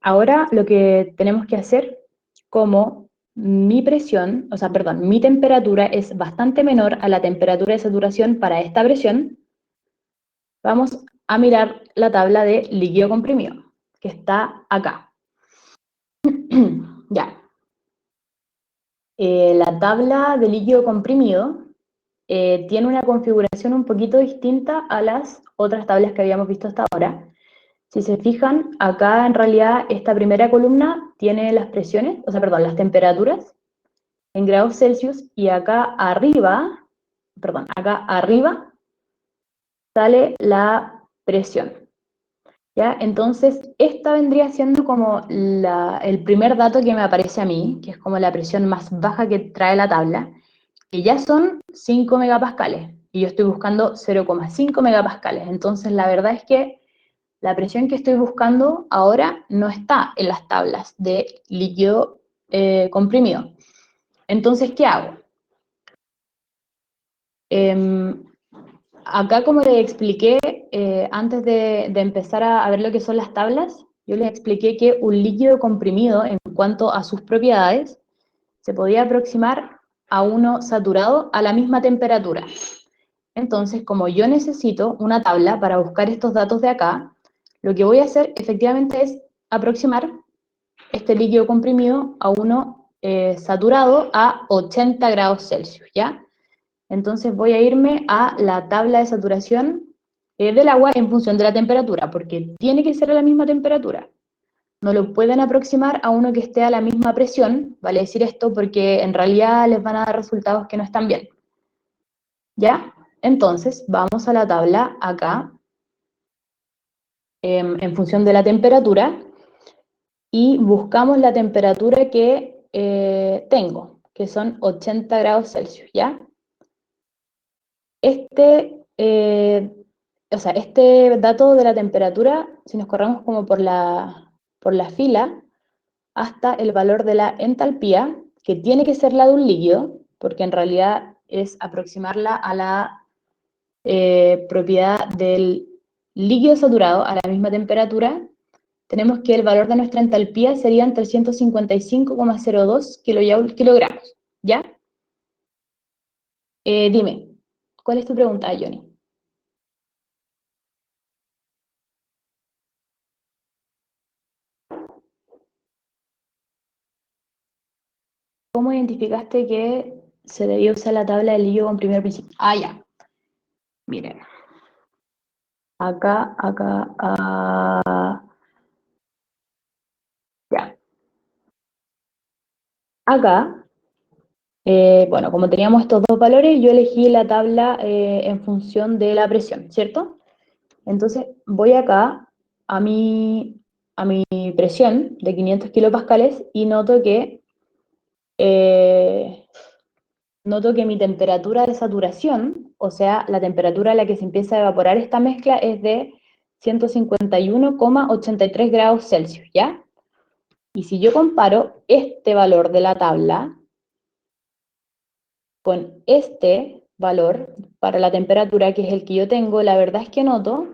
ahora lo que tenemos que hacer, como mi presión, o sea, perdón, mi temperatura es bastante menor a la temperatura de saturación para esta presión, vamos a mirar la tabla de líquido comprimido, que está acá. Ya. La tabla de líquido comprimido tiene una configuración un poquito distinta a las otras tablas que habíamos visto hasta ahora. Si se fijan, acá en realidad esta primera columna tiene las presiones, o sea, perdón, las temperaturas en grados Celsius, y acá arriba sale la presión. ¿Ya? Entonces, esta vendría siendo como el primer dato que me aparece a mí, que es como la presión más baja que trae la tabla, que ya son 5 megapascales, y yo estoy buscando 0,5 megapascales. Entonces, la verdad es que la presión que estoy buscando ahora no está en las tablas de líquido comprimido. Entonces, ¿qué hago? Em, Acá, como les expliqué antes de empezar a ver lo que son las tablas, yo les expliqué que un líquido comprimido, en cuanto a sus propiedades, se podía aproximar a uno saturado a la misma temperatura. Entonces, como yo necesito una tabla para buscar estos datos de acá, lo que voy a hacer efectivamente es aproximar este líquido comprimido a uno saturado a 80 grados Celsius, ¿ya? Entonces voy a irme a la tabla de saturación del agua en función de la temperatura, porque tiene que ser a la misma temperatura. No lo pueden aproximar a uno que esté a la misma presión, vale decir esto, porque en realidad les van a dar resultados que no están bien. ¿Ya? Entonces vamos a la tabla acá, en función de la temperatura, y buscamos la temperatura que tengo, que son 80 grados Celsius, ¿ya? Este, este dato de la temperatura, si nos corremos como por la fila, hasta el valor de la entalpía, que tiene que ser la de un líquido, porque en realidad es aproximarla a la propiedad del líquido saturado a la misma temperatura, tenemos que el valor de nuestra entalpía serían 355,02 kilogramos, ¿ya? Dime, ¿cuál es tu pregunta, Johnny? ¿Cómo identificaste que se debía usar la tabla del líquido con primer principio? Ah, ya. Miren. Ya. Acá, bueno, como teníamos estos dos valores, yo elegí la tabla en función de la presión, ¿cierto? Entonces, voy acá a a mi presión de 500 kilopascales y eh, noto que mi temperatura de saturación, o sea, la temperatura a la que se empieza a evaporar esta mezcla, es de 151,83 grados Celsius, ¿ya? Y si yo comparo este valor de la tabla con este valor para la temperatura, que es el que yo tengo, la verdad es que noto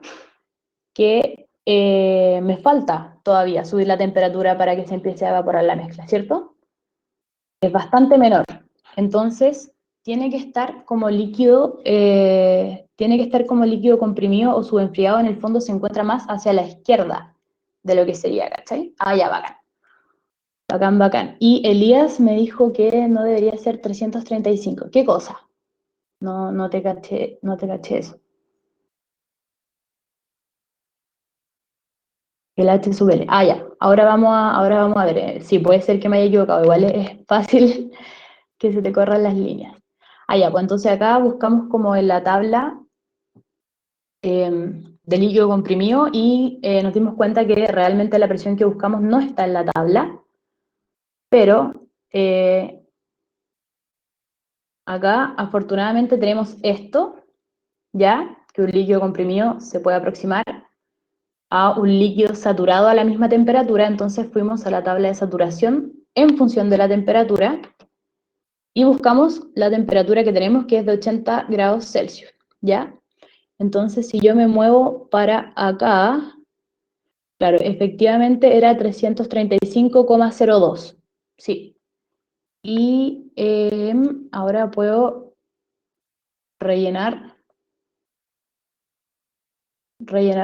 que me falta todavía subir la temperatura para que se empiece a evaporar la mezcla, ¿cierto? Es bastante menor. Entonces, tiene que estar como líquido comprimido o subenfriado, en el fondo se encuentra más hacia la izquierda de lo que sería, ¿cachai? Ah, ya, bacán. Bacán, bacán. Y Elías me dijo que no debería ser 335. ¿Qué cosa? No, no te caché eso. El H sub L. Ah, ya. Ahora vamos a ver. Sí, puede ser que me haya equivocado. Igual es fácil que se te corran las líneas. Ah, ya, pues entonces acá buscamos como en la tabla de líquido comprimido y nos dimos cuenta que realmente la presión que buscamos no está en la tabla, pero acá afortunadamente tenemos esto, ya que un líquido comprimido se puede aproximar a un líquido saturado a la misma temperatura, entonces fuimos a la tabla de saturación en función de la temperatura y buscamos la temperatura que tenemos, que es de 80 grados Celsius, ¿ya? Entonces, si yo me muevo para acá, claro, efectivamente era 335,02, sí. Y ahora puedo rellenar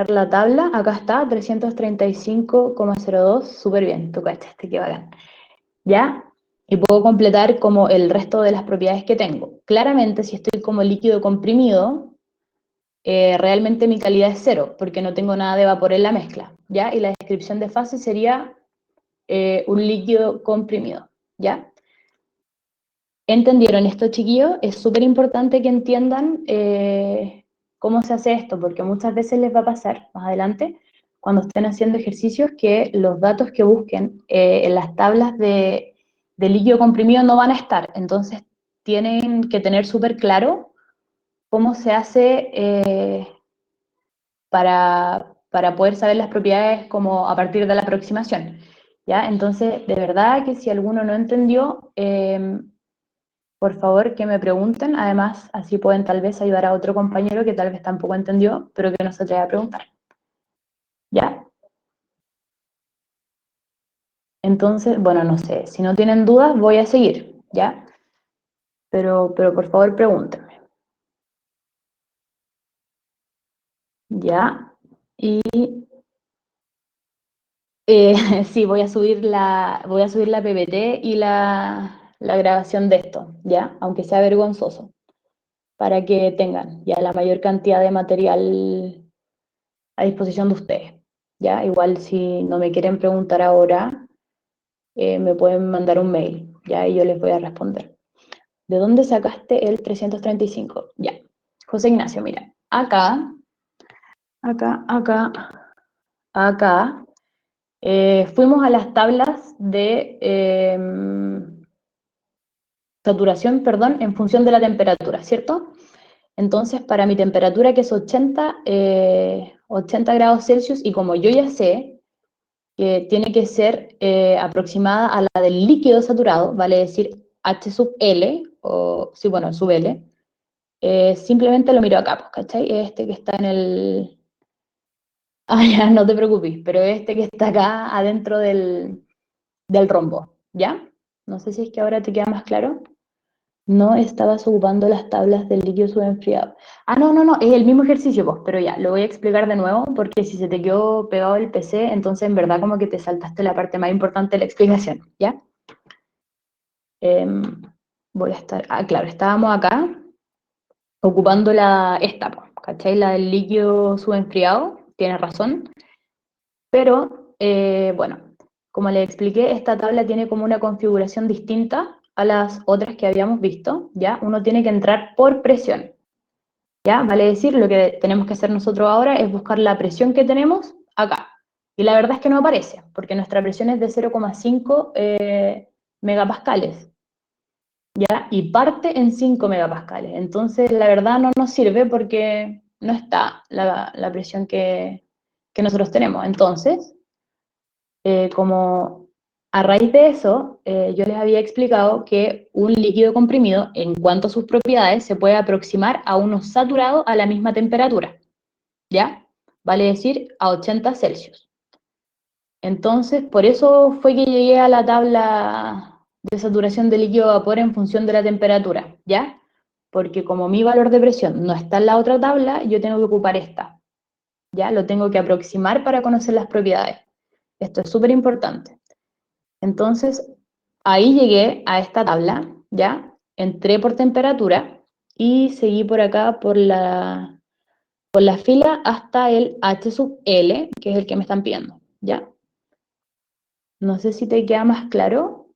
la tabla. Acá está, 335,02, súper bien, tú cachaste, qué bacán. ¿Ya? Y puedo completar como el resto de las propiedades que tengo. Claramente, si estoy como líquido comprimido, realmente mi calidad es cero, porque no tengo nada de vapor en la mezcla, ¿ya? Y la descripción de fase sería un líquido comprimido, ¿ya? ¿Entendieron esto, chiquillos? Es súper importante que entiendan cómo se hace esto, porque muchas veces les va a pasar más adelante, cuando estén haciendo ejercicios, que los datos que busquen en las tablas de líquido comprimido no van a estar. Entonces, tienen que tener súper claro cómo se hace para poder saber las propiedades como a partir de la aproximación, ¿ya? Entonces, de verdad que si alguno no entendió, por favor que me pregunten, además así pueden tal vez ayudar a otro compañero que tal vez tampoco entendió, pero que no se atreve a preguntar, ¿ya? Entonces, bueno, no sé, si no tienen dudas voy a seguir, ¿ya? Pero por favor pregúntenme, ¿ya? Y sí, voy a subir la PPT y la grabación de esto, ¿ya? Aunque sea vergonzoso, para que tengan ya la mayor cantidad de material a disposición de ustedes, ¿ya? Igual si no me quieren preguntar ahora, me pueden mandar un mail, ¿ya? Y yo les voy a responder. ¿De dónde sacaste el 335? Ya. José Ignacio, mira, acá, fuimos a las tablas de saturación, perdón, en función de la temperatura, ¿cierto? Entonces, para mi temperatura, que es 80 grados Celsius, y como yo ya sé que tiene que ser aproximada a la del líquido saturado, vale decir H sub L, o sí, bueno, sub L, simplemente lo miro acá, pues, ¿cachai? Este que está en el... Ah, ya, no te preocupes, pero este que está acá adentro del rombo, ¿ya? No sé si es que ahora te queda más claro. No estabas ocupando las tablas del líquido subenfriado. Ah, no, no, no, es el mismo ejercicio, pues, pero ya, lo voy a explicar de nuevo, porque si se te quedó pegado el PC, entonces en verdad como que te saltaste la parte más importante de la explicación, ¿ya? Em, voy a estar, claro, estábamos acá ocupando esta, pues, ¿cachai? La del líquido subenfriado, tienes razón, pero bueno, como les expliqué, esta tabla tiene como una configuración distinta a las otras que habíamos visto, ¿ya? Uno tiene que entrar por presión, ¿ya? Vale decir, lo que tenemos que hacer nosotros ahora es buscar la presión que tenemos acá. Y la verdad es que no aparece, porque nuestra presión es de 0,5 megapascales, ¿ya? Y parte en 5 megapascales. Entonces, la verdad no nos sirve porque no está la presión que nosotros tenemos. Entonces, como a raíz de eso, yo les había explicado que un líquido comprimido, en cuanto a sus propiedades, se puede aproximar a uno saturado a la misma temperatura, ¿ya? Vale decir, a 80 Celsius. Entonces, por eso fue que llegué a la tabla de saturación de líquido a vapor en función de la temperatura, ¿ya? Porque como mi valor de presión no está en la otra tabla, yo tengo que ocupar esta, ¿ya? Lo tengo que aproximar para conocer las propiedades. Esto es súper importante. Entonces, ahí llegué a esta tabla, ¿ya? Entré por temperatura y seguí por acá por la fila hasta el H sub L, que es el que me están pidiendo, ¿ya? No sé si te queda más claro.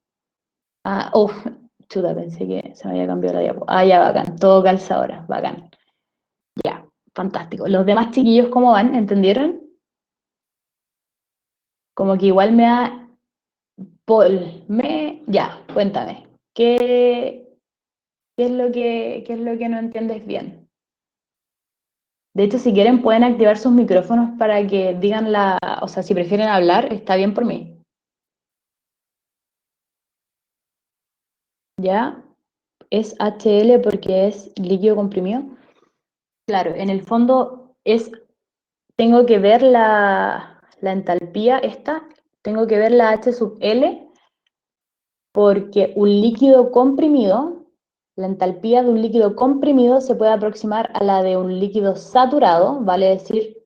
Ah, oh, chuta, pensé que se me había cambiado la diapo. Ah, ya, bacán, todo calza ahora, bacán. Ya. Fantástico. ¿Los demás chiquillos cómo van? ¿Entendieron? Como que igual me da... Ya, cuéntame. ¿Qué es lo que no entiendes bien? De hecho, si quieren pueden activar sus micrófonos para que digan o sea, si prefieren hablar, está bien por mí. ¿Ya? Es HL porque es líquido comprimido. Claro, en el fondo tengo que ver la entalpía esta, tengo que ver la H sub L porque un líquido comprimido, la entalpía de un líquido comprimido se puede aproximar a la de un líquido saturado, vale decir,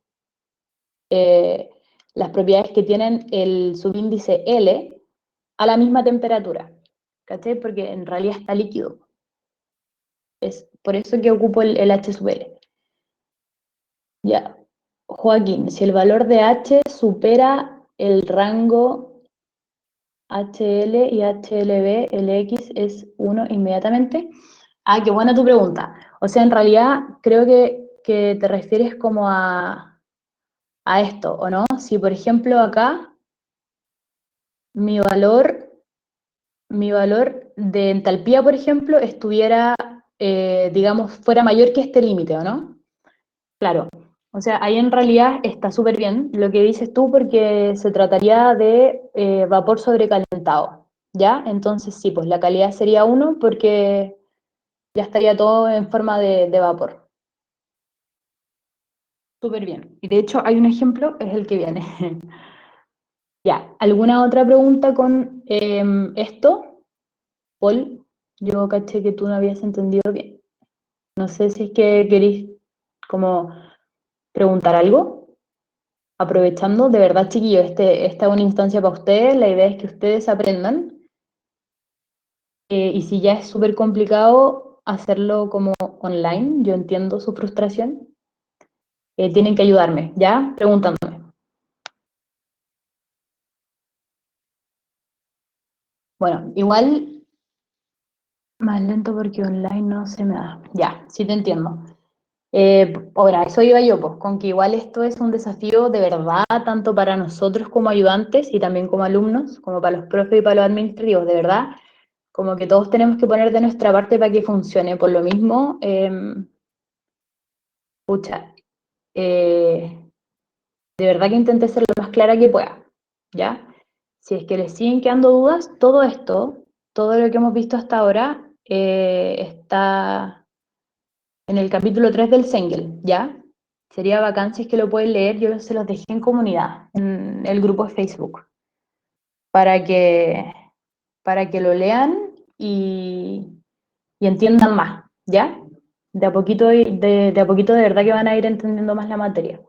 eh, las propiedades que tienen el subíndice L a la misma temperatura, ¿cachai? Porque en realidad está líquido. Es por eso que ocupo el H sub L. Ya, Joaquín, si el valor de H supera el rango HL y HLB, el X es 1 inmediatamente. Ah, qué buena tu pregunta. O sea, en realidad creo que te refieres como a esto, ¿o no? Si por ejemplo acá mi valor, mi valor de entalpía, por ejemplo, estuviera, digamos, fuera mayor que este límite, ¿o no? Claro. O sea, ahí en realidad está súper bien lo que dices tú porque se trataría de vapor sobrecalentado, ¿ya? Entonces sí, pues la calidad sería uno porque ya estaría todo en forma de vapor. Súper bien. Y de hecho hay un ejemplo, es el que viene. Ya, ¿alguna otra pregunta con esto? Paul, yo caché que tú no habías entendido bien. No sé si es que queréis como preguntar algo. Aprovechando, de verdad, chiquillos, esta es una instancia para ustedes, la idea es que ustedes aprendan, y si ya es súper complicado hacerlo como online, yo entiendo su frustración, tienen que ayudarme, ¿ya? Preguntándome. Bueno, igual más lento porque online no se me da. Ya, sí te entiendo. Ahora, eso iba yo, pues, con que igual esto es un desafío de verdad, tanto para nosotros como ayudantes y también como alumnos, como para los profes y para los administrativos, de verdad, como que todos tenemos que poner de nuestra parte para que funcione. Por lo mismo, pucha, eh, de verdad que intenté ser lo más clara que pueda, ¿ya? Si es que les siguen quedando dudas, todo esto, todo lo que hemos visto hasta ahora, está en el capítulo 3 del Sengel, ¿ya? Sería bacán si es que lo pueden leer, yo se los dejé en comunidad, en el grupo de Facebook, para que, para que lo lean y entiendan más, ¿ya? De a poquito de verdad que van a ir entendiendo más la materia.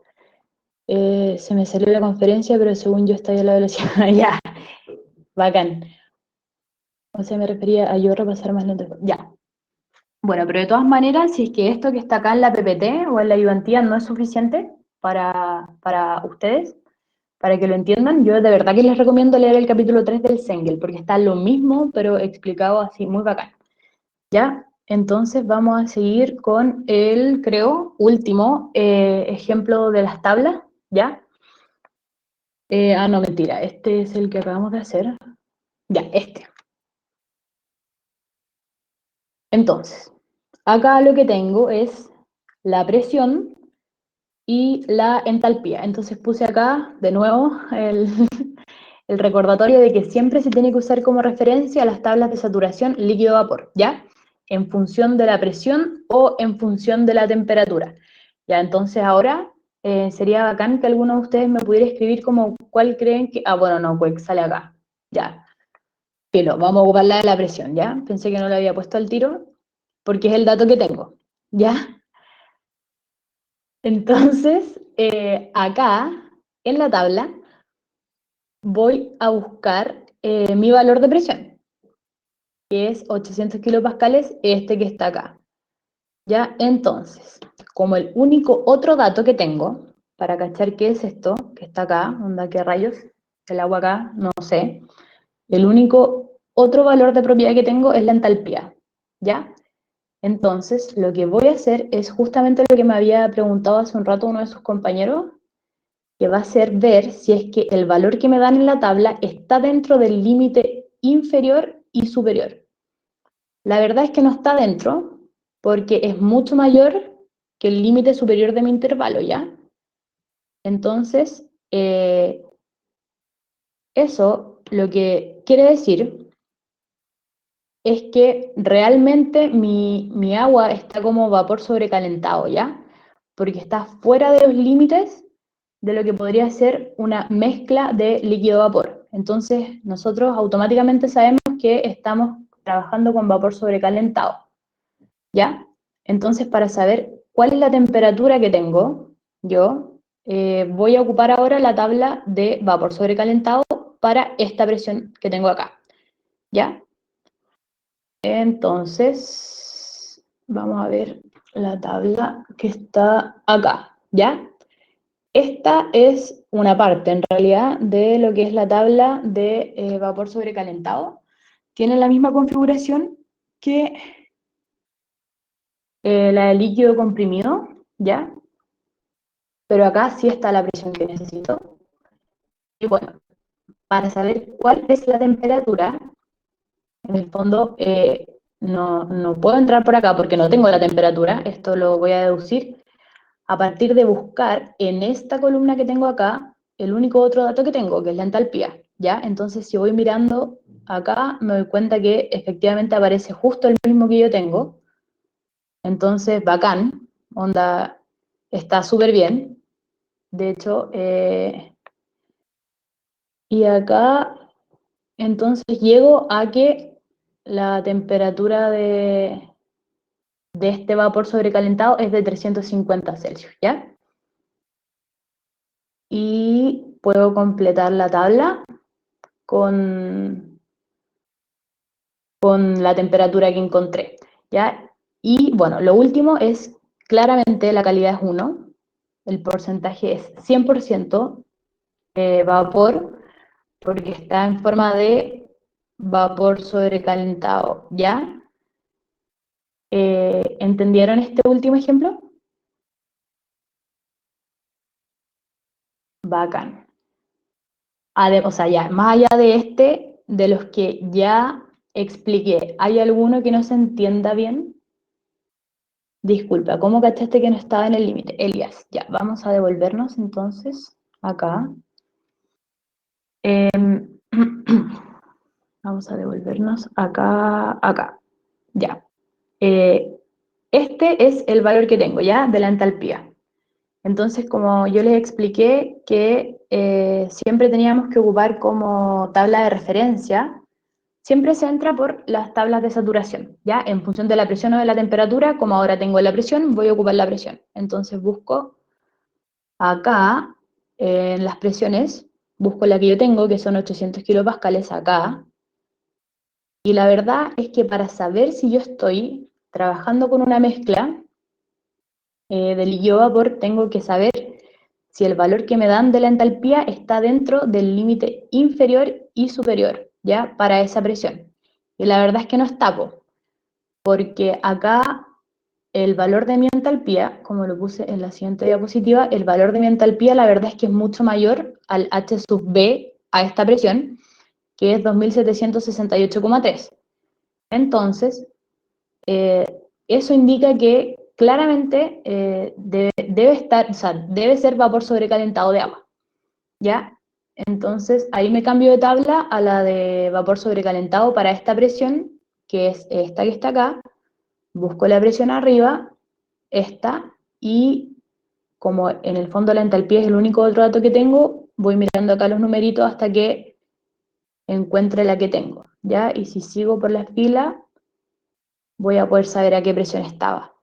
Se me salió la conferencia, pero según yo está a la velocidad. Ya, bacán. O sea, me refería a yo repasar más lento. Ya. Bueno, pero de todas maneras, si es que esto que está acá en la PPT o en la ayudantía no es suficiente para ustedes, para que lo entiendan, yo de verdad que les recomiendo leer el capítulo 3 del Sengel, porque está lo mismo, pero explicado así muy bacán. ¿Ya? Entonces vamos a seguir con el, creo, último ejemplo de las tablas, ¿ya? No, mentira, este es el que acabamos de hacer. Ya, este. Entonces, acá lo que tengo es la presión y la entalpía. Entonces puse acá de nuevo el recordatorio de que siempre se tiene que usar como referencia las tablas de saturación líquido-vapor, ¿ya? En función de la presión o en función de la temperatura. Ya, entonces ahora sería bacán que alguno de ustedes me pudiera escribir como cuál creen que... Ah, bueno, no, pues sale acá. Ya, pero vamos a ocupar la de la presión, ¿ya? Pensé que no lo había puesto al tiro, porque es el dato que tengo, ¿ya? Entonces, acá, en la tabla, voy a buscar mi valor de presión, que es 800 kilopascales, este que está acá. ¿Ya? Entonces, como el único otro dato que tengo, para cachar qué es esto, que está acá, onda, qué rayos, el agua acá, no sé, el único otro valor de propiedad que tengo es la entalpía, ¿ya? Entonces, lo que voy a hacer es justamente lo que me había preguntado hace un rato uno de sus compañeros, que va a ser ver si es que el valor que me dan en la tabla está dentro del límite inferior y superior. La verdad es que no está dentro, porque es mucho mayor que el límite superior de mi intervalo, ¿ya? Entonces, eso lo que quiere decir es que realmente mi agua está como vapor sobrecalentado, ¿ya? Porque está fuera de los límites de lo que podría ser una mezcla de líquido-vapor. Entonces, nosotros automáticamente sabemos que estamos trabajando con vapor sobrecalentado, ¿ya? Entonces, para saber cuál es la temperatura que tengo, yo voy a ocupar ahora la tabla de vapor sobrecalentado para esta presión que tengo acá, ¿ya? Entonces, vamos a ver la tabla que está acá, ¿ya? Esta es una parte, en realidad, de lo que es la tabla de vapor sobrecalentado. Tiene la misma configuración que la de líquido comprimido, ¿ya? Pero acá sí está la presión que necesito. Y bueno, para saber cuál es la temperatura, en el fondo no puedo entrar por acá porque no tengo la temperatura, esto lo voy a deducir a partir de buscar en esta columna que tengo acá el único otro dato que tengo, que es la entalpía, ¿ya? Entonces, si voy mirando acá, me doy cuenta que efectivamente aparece justo el mismo que yo tengo. Entonces, bacán, onda, está súper bien. De hecho, y acá, entonces llego a que la temperatura de este vapor sobrecalentado es de 350 Celsius, ¿ya? Y puedo completar la tabla con, con la temperatura que encontré, ¿ya? Y bueno, lo último es, claramente la calidad es 1, el porcentaje es 100% vapor, porque está en forma de vapor sobrecalentado, ¿ya? ¿Entendieron este último ejemplo? Bacán. O sea, ya, más allá de este, de los que ya expliqué, ¿hay alguno que no se entienda bien? Disculpa, ¿cómo cachaste que no estaba en el límite? Elías, ya, vamos a devolvernos entonces acá. Em, vamos a devolvernos acá, acá, ya. Eh, este es el valor que tengo, ¿ya? De la entalpía. Entonces, como yo les expliqué que siempre teníamos que ocupar como tabla de referencia, siempre se entra por las tablas de saturación, ¿ya? En función de la presión o de la temperatura, como ahora tengo la presión, voy a ocupar la presión. Entonces busco acá, en las presiones, busco la que yo tengo, que son 800 kilopascales acá, y la verdad es que para saber si yo estoy trabajando con una mezcla de líquido-vapor, tengo que saber si el valor que me dan de la entalpía está dentro del límite inferior y superior, ¿ya? Para esa presión. Y la verdad es que no está, porque acá el valor de mi entalpía, como lo puse en la siguiente diapositiva, el valor de mi entalpía la verdad es que es mucho mayor al H sub B, a esta presión, que es 2768,3. Entonces, eh, eso indica que claramente debe estar, o sea, debe ser vapor sobrecalentado de agua, ¿ya? Entonces, ahí me cambio de tabla a la de vapor sobrecalentado para esta presión, que es esta que está acá, busco la presión arriba, esta, y como en el fondo la entalpía es el único otro dato que tengo, voy mirando acá los numeritos hasta que encuentre la que tengo, ¿ya? Y si sigo por la fila, voy a poder saber a qué presión estaba.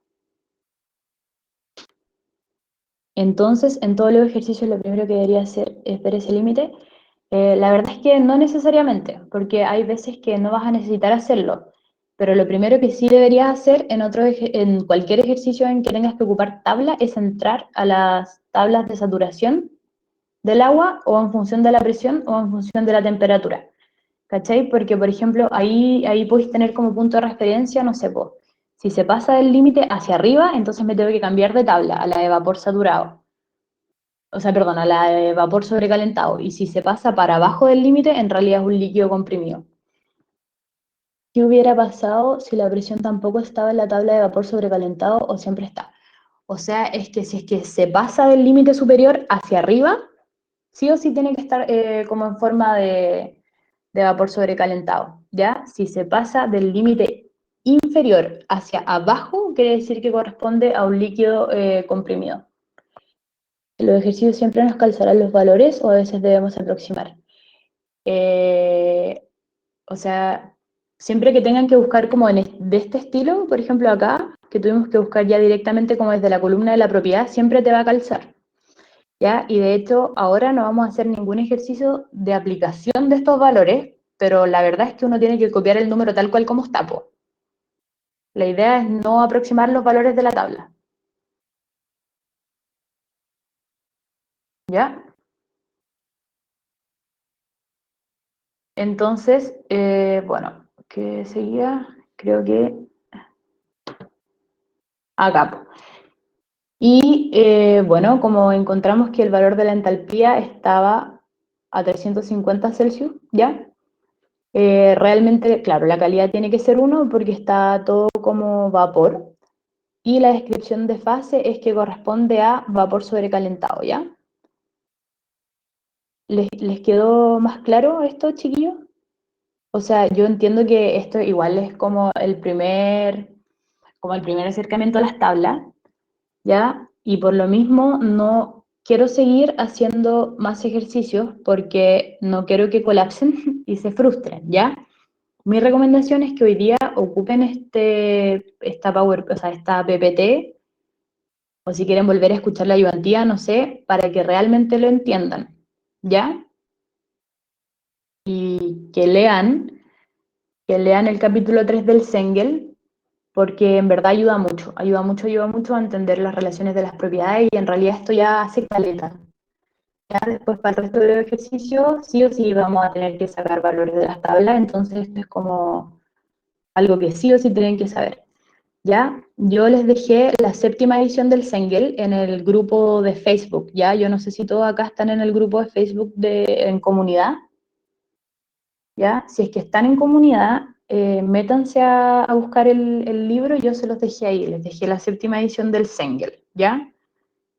Entonces, en todos los ejercicios lo primero que debería hacer es ver ese límite. La verdad es que no necesariamente, porque hay veces que no vas a necesitar hacerlo, pero lo primero que sí deberías hacer en cualquier ejercicio en que tengas que ocupar tabla es entrar a las tablas de saturación del agua o en función de la presión o en función de la temperatura. ¿Cachai? Porque, por ejemplo, ahí podéis tener como punto de referencia, no sé, Si se pasa del límite hacia arriba, entonces me tengo que cambiar de tabla a la de vapor saturado. O sea, perdón, a la de vapor sobrecalentado. Y si se pasa para abajo del límite, en realidad es un líquido comprimido. ¿Qué hubiera pasado si la presión tampoco estaba en la tabla de vapor sobrecalentado o siempre está? O sea, es que si es que se pasa del límite superior hacia arriba, sí o sí tiene que estar como en forma de vapor sobrecalentado, ¿ya? Si se pasa del límite inferior hacia abajo, quiere decir que corresponde a un líquido comprimido. En los ejercicios siempre nos calzarán los valores o a veces debemos aproximar. Eh, o sea, siempre que tengan que buscar como de este estilo, por ejemplo acá, que tuvimos que buscar ya directamente como desde la columna de la propiedad, siempre te va a calzar. ¿Ya? Y de hecho, ahora no vamos a hacer ningún ejercicio de aplicación de estos valores, pero la verdad es que uno tiene que copiar el número tal cual como está, po. La idea es no aproximar los valores de la tabla, ¿ya? Entonces, bueno, ¿qué seguía? Creo que acá, po. Y bueno, como encontramos que el valor de la entalpía estaba a 350 Celsius, ¿ya? Realmente, claro, la calidad tiene que ser 1 porque está todo como vapor. Y la descripción de fase es que corresponde a vapor sobrecalentado, ¿ya? ¿Les quedó más claro esto, chiquillos? O sea, yo entiendo que esto igual es como el primer acercamiento a las tablas, ¿ya? Y por lo mismo no quiero seguir haciendo más ejercicios porque no quiero que colapsen y se frustren, ¿ya? Mi recomendación es que hoy día ocupen esta PPT, o si quieren volver a escuchar la ayudantía, no sé, para que realmente lo entiendan, ¿ya? Y que lean el capítulo 3 del Sengel, porque en verdad ayuda mucho a entender las relaciones de las propiedades y en realidad esto ya hace caleta. Ya después para el resto de los ejercicios, sí o sí vamos a tener que sacar valores de las tablas, entonces esto es como algo que sí o sí tienen que saber. ¿Ya? Yo les dejé la séptima edición del Sengel en el grupo de Facebook, ¿ya? Yo no sé si todos acá están en el grupo de Facebook en comunidad, ¿ya? Si es que están en comunidad, métanse a buscar el libro, yo se los dejé ahí, les dejé la séptima edición del Sengel, ¿ya?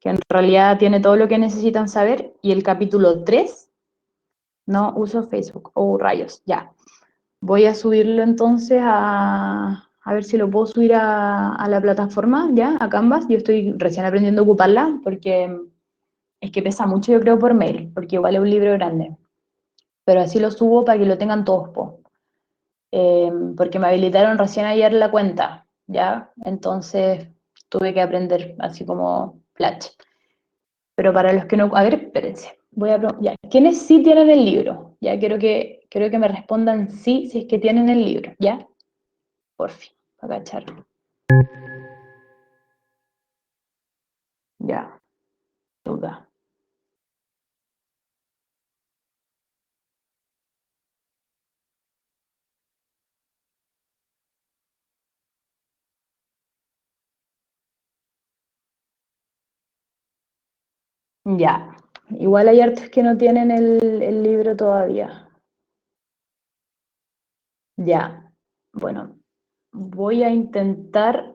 Que en realidad tiene todo lo que necesitan saber, y el capítulo 3 no uso Facebook, oh rayos, ya. Voy a subirlo entonces a ver si lo puedo subir a la plataforma, ya, a Canvas. Yo estoy recién aprendiendo a ocuparla porque es que pesa mucho, yo creo, por mail, porque igual es un libro grande. Pero así lo subo para que lo tengan todos, po. Porque me habilitaron recién ayer la cuenta, ya. Entonces tuve que aprender así como flash. Pero para los que no, a ver, espérense. Ya, ¿quiénes sí tienen el libro? Ya quiero que me respondan sí si es que tienen el libro, ¿ya? Por fin, para cacharlo. Ya, duda. Ya. Igual hay hartos que no tienen el libro todavía. Ya. Bueno, voy a intentar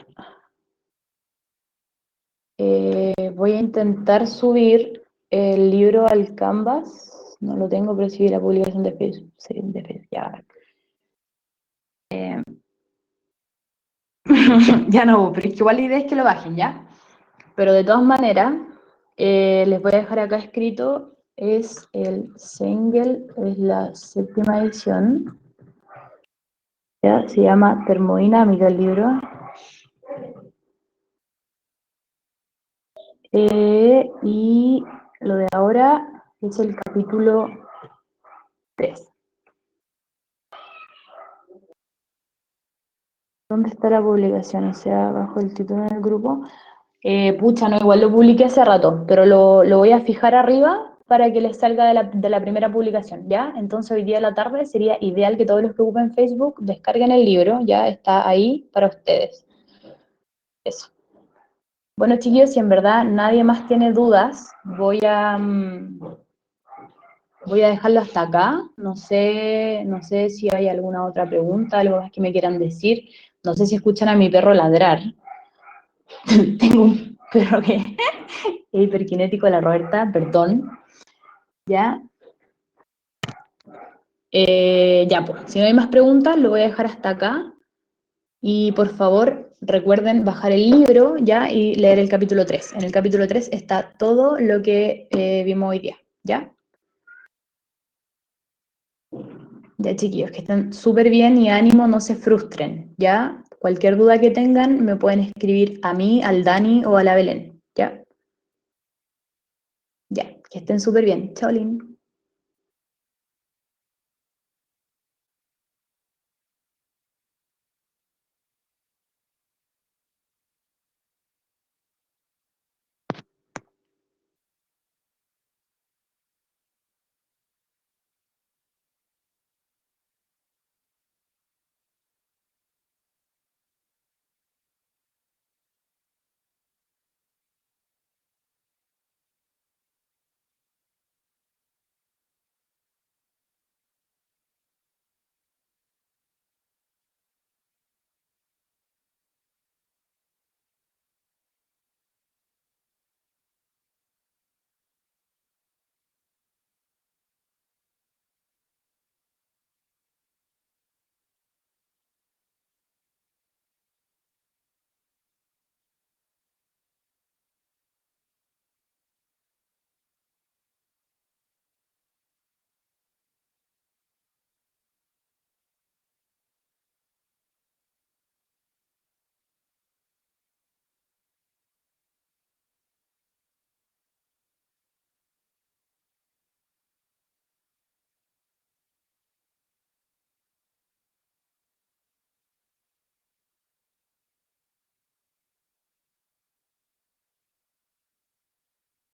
subir el libro al Canvas. No lo tengo, pero sí vi la publicación de Facebook. Sí, de Facebook, ya. Eh, ya no, pero es que igual la idea es que lo bajen, ¿ya? Pero de todas maneras, les voy a dejar acá escrito, es el Sengel, es la séptima edición, ¿ya? Se llama Termodinámica el libro. Y lo de ahora es el capítulo 3. ¿Dónde está la publicación? O sea, bajo el título del grupo. Pucha, no, igual lo publiqué hace rato, pero lo voy a fijar arriba para que les salga de la primera publicación, ¿ya? Entonces hoy día a la tarde sería ideal que todos los que ocupen Facebook descarguen el libro, ya está ahí para ustedes. Eso. Bueno, chiquillos, si en verdad nadie más tiene dudas, voy a dejarlo hasta acá. No sé si hay alguna otra pregunta, algo más que me quieran decir. No sé si escuchan a mi perro ladrar. Tengo un perro que es hiperkinético, la Roberta, perdón. ¿Ya? Ya, pues, si no hay más preguntas, lo voy a dejar hasta acá. Y por favor, recuerden bajar el libro ya y leer el capítulo 3. En el capítulo 3 está todo lo que vimos hoy día, ¿ya? Ya, chiquillos, que estén súper bien y ánimo, no se frustren, ¿ya? Cualquier duda que tengan, me pueden escribir a mí, al Dani o a la Belén, ¿ya? Ya, que estén súper bien. Chao, Lin.